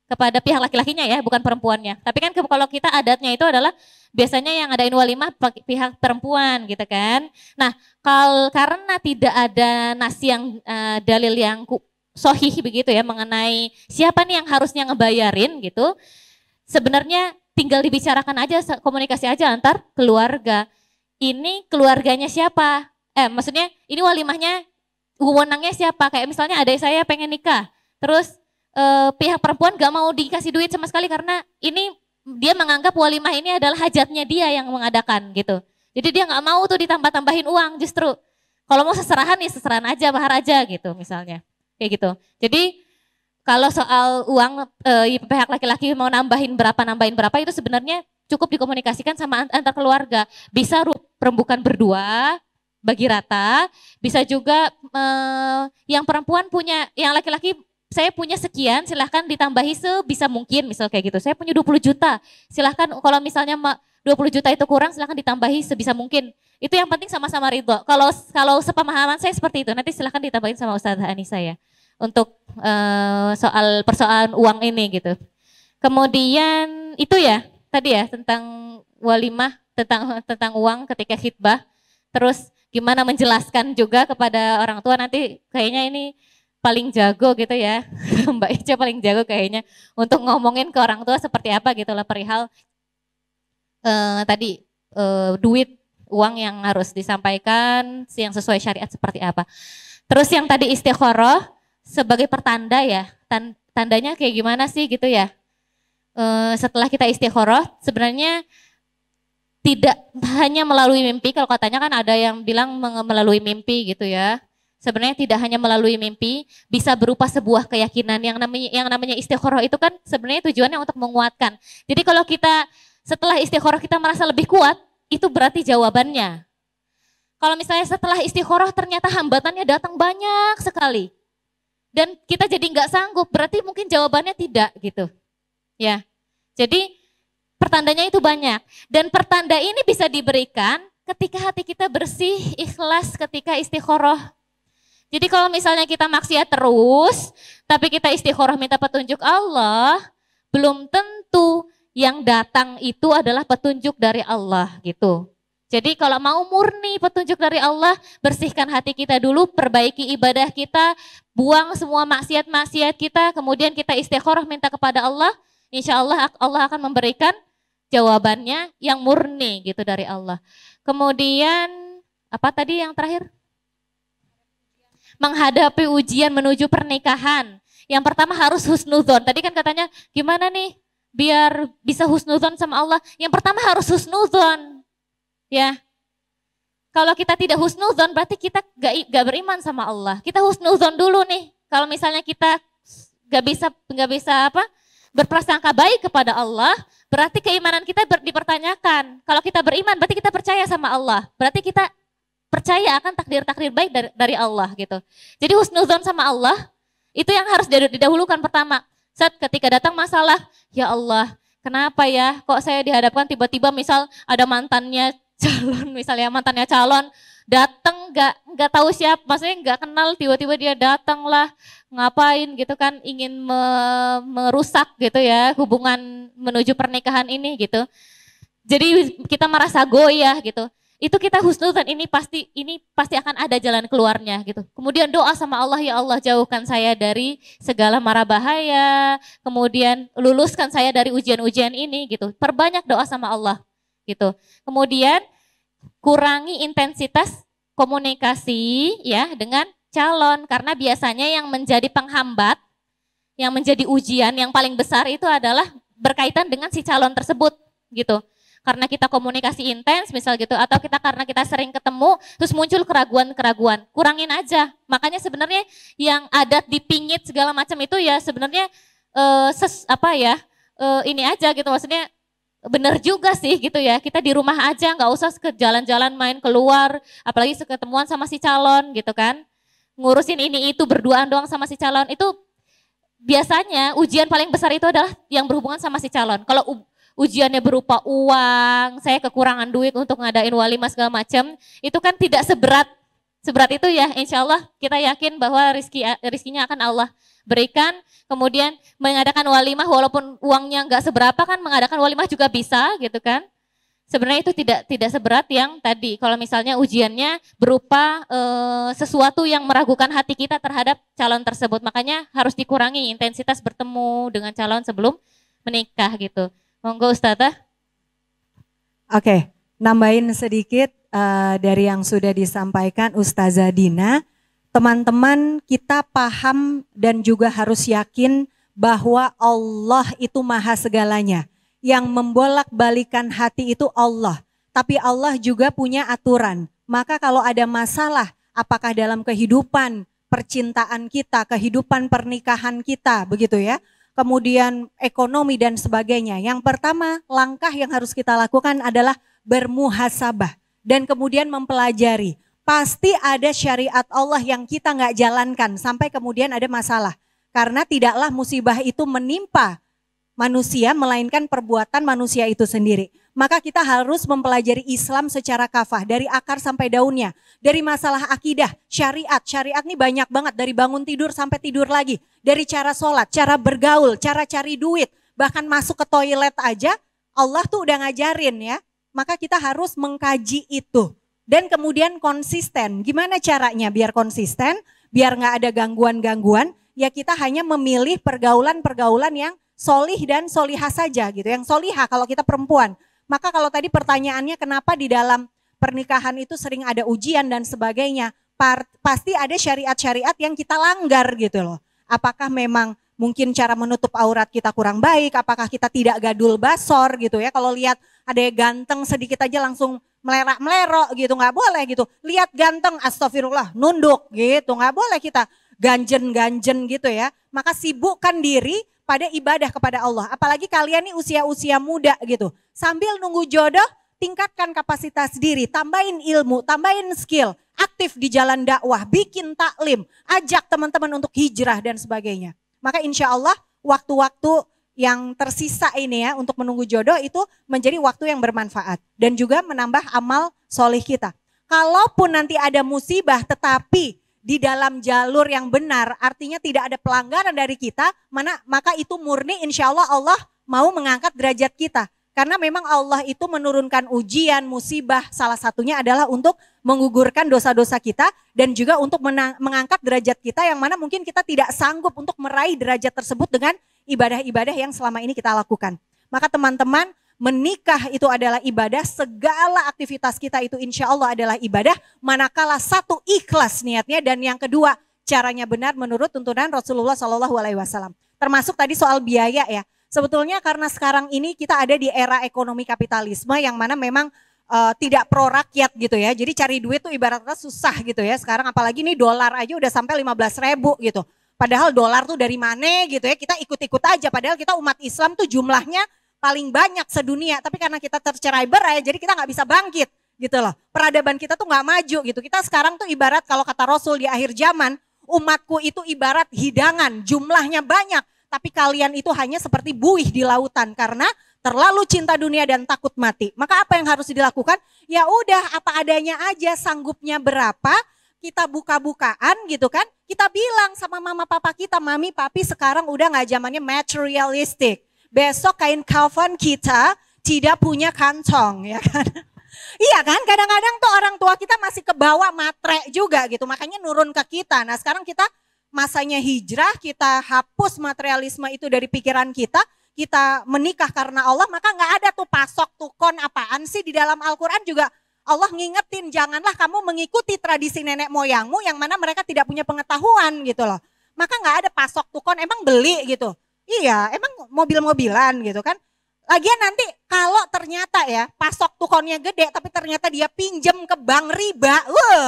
Kepada pihak laki-lakinya ya, bukan perempuannya. Tapi kan kalau kita adatnya itu adalah biasanya yang ngadain walimah pihak perempuan gitu kan. Nah, karena tidak ada nas yang dalil yang sohih begitu ya mengenai siapa nih yang harusnya ngebayarin gitu. Sebenarnya tinggal dibicarakan aja, komunikasi aja antar keluarga. Ini keluarganya siapa? Maksudnya ini walimahnya wewenangnya siapa? Kayak misalnya adik saya pengen nikah, terus pihak perempuan gak mau dikasih duit sama sekali karena ini dia menganggap walimah ini adalah hajatnya dia yang mengadakan gitu. Jadi dia gak mau tuh ditambah-tambahin uang, justru kalau mau seserahan ya seserahan aja, mahar aja gitu misalnya. Kayak gitu. Jadi kalau soal uang pihak laki-laki mau nambahin berapa itu sebenarnya cukup dikomunikasikan sama antar keluarga. Bisa rembukan berdua bagi rata, bisa juga yang perempuan punya, yang laki-laki saya punya sekian, silahkan ditambahi sebisa mungkin, misal kayak gitu. Saya punya 20 juta, silahkan kalau misalnya 20 juta itu kurang, silahkan ditambahi sebisa mungkin. Itu yang penting sama-sama ridho. Kalau sepemahaman saya seperti itu, nanti silahkan ditambahin sama Ustazah Anissa ya. Untuk soal persoalan uang ini gitu. Kemudian itu ya tadi ya tentang walimah, tentang uang ketika khitbah. Terus gimana menjelaskan juga kepada orang tua, nanti kayaknya ini paling jago gitu ya. Mbak Ica paling jago kayaknya untuk ngomongin ke orang tua seperti apa gitu lah perihal tadi duit, uang yang harus disampaikan yang sesuai syariat seperti apa. Terus yang tadi istikharah sebagai pertanda ya, tandanya kayak gimana sih gitu ya. Setelah kita istikharah sebenarnya tidak hanya melalui mimpi, kalau katanya kan ada yang bilang melalui mimpi gitu ya. Sebenarnya tidak hanya melalui mimpi, bisa berupa sebuah keyakinan. Yang namanya istikharah itu kan sebenarnya tujuannya untuk menguatkan. Jadi kalau kita setelah istikharah kita merasa lebih kuat, itu berarti jawabannya. Kalau misalnya setelah istikharah ternyata hambatannya datang banyak sekali, dan kita jadi nggak sanggup, berarti mungkin jawabannya tidak gitu. Ya, jadi pertandanya itu banyak. Dan pertanda ini bisa diberikan ketika hati kita bersih, ikhlas ketika istikharah. Jadi kalau misalnya kita maksiat terus, tapi kita istikharah minta petunjuk Allah, belum tentu yang datang itu adalah petunjuk dari Allah gitu. Jadi kalau mau murni petunjuk dari Allah, bersihkan hati kita dulu, perbaiki ibadah kita, buang semua maksiat-maksiat kita, kemudian kita istikharah minta kepada Allah, insya Allah Allah akan memberikan jawabannya yang murni gitu dari Allah. Kemudian apa tadi yang terakhir? Menghadapi ujian menuju pernikahan. Yang pertama harus husnudzon. Tadi kan katanya gimana nih biar bisa husnudzon sama Allah? Yang pertama harus husnudzon. Ya, kalau kita tidak husnudzon berarti kita gak beriman sama Allah. Kita husnudzon dulu nih. Kalau misalnya kita gak bisa berprasangka baik kepada Allah, berarti keimanan kita dipertanyakan. Kalau kita beriman, berarti kita percaya sama Allah. Berarti kita percaya akan takdir-takdir baik dari Allah gitu. Jadi husnuzon sama Allah, itu yang harus didahulukan pertama. Saat ketika datang masalah, ya Allah, kenapa ya kok saya dihadapkan tiba-tiba misal ada mantannya calon, misalnya mantannya calon, datang nggak tahu siapa, maksudnya nggak kenal, tiba-tiba dia datang lah, ngapain gitu kan, ingin merusak gitu ya hubungan menuju pernikahan ini gitu. Jadi kita merasa goyah gitu. Itu kita husnuzan, ini pasti akan ada jalan keluarnya gitu. Kemudian doa sama Allah, ya Allah jauhkan saya dari segala mara bahaya, kemudian luluskan saya dari ujian-ujian ini gitu. Perbanyak doa sama Allah gitu. Kemudian kurangi intensitas komunikasi ya dengan calon, karena biasanya yang menjadi penghambat, yang menjadi ujian yang paling besar itu adalah berkaitan dengan si calon tersebut gitu. Karena kita komunikasi intens misal gitu, atau karena kita sering ketemu terus muncul keraguan-keraguan, kurangin aja. Makanya sebenarnya yang adat dipingit segala macam itu ya sebenarnya ini aja gitu, maksudnya bener juga sih gitu ya, kita di rumah aja nggak usah ke jalan-jalan main keluar, apalagi ketemuan sama si calon gitu kan, ngurusin ini itu berduaan doang sama si calon. Itu biasanya ujian paling besar itu adalah yang berhubungan sama si calon. Kalau ujiannya berupa uang, saya kekurangan duit untuk ngadain walimah segala macam, itu kan tidak seberat itu ya. Insya Allah kita yakin bahwa rizkinya akan Allah berikan. Kemudian mengadakan walimah walaupun uangnya nggak seberapa kan, mengadakan walimah juga bisa gitu kan. Sebenarnya itu tidak seberat yang tadi. Kalau misalnya ujiannya berupa sesuatu yang meragukan hati kita terhadap calon tersebut, makanya harus dikurangi intensitas bertemu dengan calon sebelum menikah gitu. Monggo Ustazah. Oke, nambahin sedikit dari yang sudah disampaikan Ustazah Dina. Teman-teman, kita paham dan juga harus yakin bahwa Allah itu maha segalanya. Yang membolak-balikan hati itu Allah. Tapi Allah juga punya aturan. Maka kalau ada masalah, apakah dalam kehidupan percintaan kita, kehidupan pernikahan kita, begitu ya. Kemudian ekonomi dan sebagainya. Yang pertama, langkah yang harus kita lakukan adalah bermuhasabah. Dan kemudian mempelajari. Pasti ada syariat Allah yang kita nggak jalankan sampai kemudian ada masalah. Karena tidaklah musibah itu menimpa manusia, melainkan perbuatan manusia itu sendiri. Maka kita harus mempelajari Islam secara kafah, dari akar sampai daunnya. Dari masalah akidah, syariat nih banyak banget, dari bangun tidur sampai tidur lagi. Dari cara sholat, cara bergaul, cara cari duit, bahkan masuk ke toilet aja, Allah tuh udah ngajarin ya. Maka kita harus mengkaji itu. Dan kemudian konsisten, gimana caranya biar konsisten, biar gak ada gangguan-gangguan, ya kita hanya memilih pergaulan-pergaulan yang solih dan solihah saja gitu, yang solihah kalau kita perempuan. Maka kalau tadi pertanyaannya kenapa di dalam pernikahan itu sering ada ujian dan sebagainya, pasti ada syariat-syariat yang kita langgar gitu loh. Apakah memang mungkin cara menutup aurat kita kurang baik, apakah kita tidak gadul basor gitu ya. Kalau lihat ada yang ganteng sedikit aja langsung melerak-melerok gitu, nggak boleh gitu. Lihat ganteng, astagfirullah, nunduk gitu, nggak boleh kita ganjen-ganjen gitu ya. Maka sibukkan diri pada ibadah kepada Allah. Apalagi kalian nih usia-usia muda gitu. Sambil nunggu jodoh, tingkatkan kapasitas diri, tambahin ilmu, tambahin skill, aktif di jalan dakwah, bikin taklim, ajak teman-teman untuk hijrah dan sebagainya. Maka insya Allah waktu-waktu yang tersisa ini ya untuk menunggu jodoh itu menjadi waktu yang bermanfaat. Dan juga menambah amal solih kita. Kalaupun nanti ada musibah tetapi di dalam jalur yang benar, artinya tidak ada pelanggaran dari kita, maka itu murni insya Allah Allah mau mengangkat derajat kita. Karena memang Allah itu menurunkan ujian, musibah, salah satunya adalah untuk menggugurkan dosa-dosa kita dan juga untuk mengangkat derajat kita yang mana mungkin kita tidak sanggup untuk meraih derajat tersebut dengan ibadah-ibadah yang selama ini kita lakukan. Maka teman-teman, menikah itu adalah ibadah, segala aktivitas kita itu insya Allah adalah ibadah, manakala satu ikhlas niatnya dan yang kedua caranya benar menurut tuntunan Rasulullah SAW. Termasuk tadi soal biaya ya. Sebetulnya karena sekarang ini kita ada di era ekonomi kapitalisme yang mana memang tidak pro rakyat gitu ya. Jadi cari duit tuh ibaratnya susah gitu ya. Sekarang apalagi nih dolar aja udah sampai 15.000 gitu. Padahal dolar tuh dari mana gitu ya, kita ikut-ikut aja. Padahal kita umat Islam tuh jumlahnya paling banyak sedunia. Tapi karena kita tercerai-berai, jadi kita nggak bisa bangkit gitu loh. Peradaban kita tuh nggak maju gitu. Kita sekarang tuh ibarat kalau kata Rasul di akhir zaman, umatku itu ibarat hidangan, jumlahnya banyak. Tapi kalian itu hanya seperti buih di lautan karena terlalu cinta dunia dan takut mati. Maka apa yang harus dilakukan? Ya udah apa adanya aja, sanggupnya berapa, kita buka-bukaan gitu kan. Kita bilang sama mama papa kita, mami papi sekarang udah gak zamannya materialistik. Besok kain kafan kita tidak punya kantong ya kan. Iya kan, kadang-kadang tuh orang tua kita masih kebawa matre juga gitu. Makanya nurun ke kita. Nah sekarang kita masanya hijrah, kita hapus materialisme itu dari pikiran kita. Kita menikah karena Allah, maka gak ada tuh pasok, tukon, apaan sih. Di dalam Al-Quran juga Allah ngingetin, janganlah kamu mengikuti tradisi nenek moyangmu yang mana mereka tidak punya pengetahuan gitu loh. Maka gak ada pasok, tukon, emang beli gitu. Iya, emang mobil-mobilan gitu kan. Lagian nanti kalau ternyata ya pasok tukonnya gede tapi ternyata dia pinjem ke bank riba,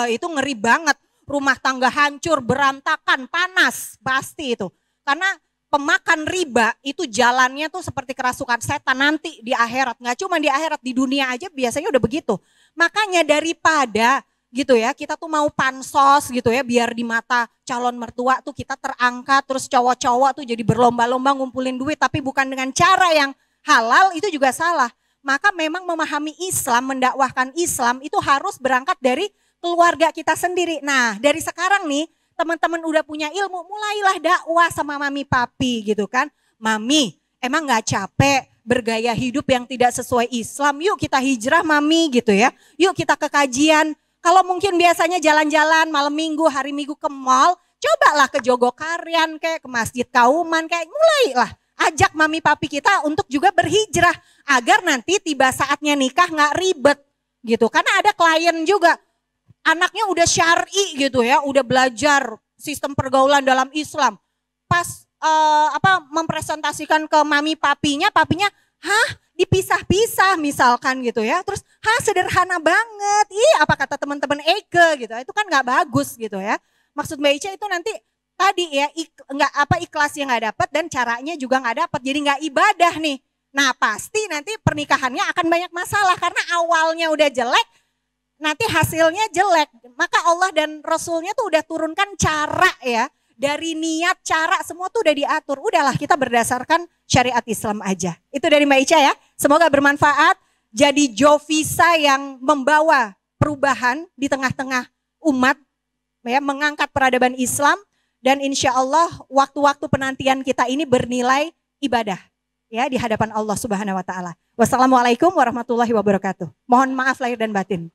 itu ngeri banget. Rumah tangga hancur, berantakan, panas, pasti itu. Karena pemakan riba itu jalannya tuh seperti kerasukan setan nanti di akhirat. Nggak cuma di akhirat, di dunia aja biasanya udah begitu. Makanya daripada gitu ya, kita tuh mau pansos gitu ya, biar di mata calon mertua tuh kita terangkat, terus cowok-cowok tuh jadi berlomba-lomba ngumpulin duit, tapi bukan dengan cara yang halal, itu juga salah. Maka memang memahami Islam, mendakwahkan Islam itu harus berangkat dari keluarga kita sendiri. Nah dari sekarang nih, teman-teman udah punya ilmu, mulailah dakwah sama mami papi gitu kan. Mami, emang gak capek bergaya hidup yang tidak sesuai Islam? Yuk kita hijrah mami gitu ya. Yuk kita ke kajian. Kalau mungkin biasanya jalan-jalan malam minggu, hari minggu ke mall, cobalah ke Jogokarian kayak ke Masjid Kauman kayak, mulailah. Ajak mami papi kita untuk juga berhijrah. Agar nanti tiba saatnya nikah gak ribet gitu. Karena ada klien juga. Anaknya udah syar'i gitu ya, udah belajar sistem pergaulan dalam Islam. Pas mempresentasikan ke mami papinya, dipisah-pisah misalkan gitu ya. Terus sederhana banget, apa kata teman-teman Eke gitu, itu kan gak bagus gitu ya. Maksud Mbak Ica itu nanti tadi ya, ikhlasnya gak dapet dan caranya juga gak dapet, jadi gak ibadah nih. Nah pasti nanti pernikahannya akan banyak masalah karena awalnya udah jelek, nanti hasilnya jelek. Maka Allah dan Rasulnya tuh udah turunkan cara ya. Dari niat, cara, semua tuh udah diatur. Udahlah kita berdasarkan syariat Islam aja. Itu dari Mbak Ica ya. Semoga bermanfaat. Jadi Jovisa yang membawa perubahan di tengah-tengah umat. Ya, mengangkat peradaban Islam. Dan insya Allah waktu-waktu penantian kita ini bernilai ibadah. Ya, di hadapan Allah Subhanahu wa Ta'ala. Wassalamualaikum warahmatullahi wabarakatuh. Mohon maaf lahir dan batin.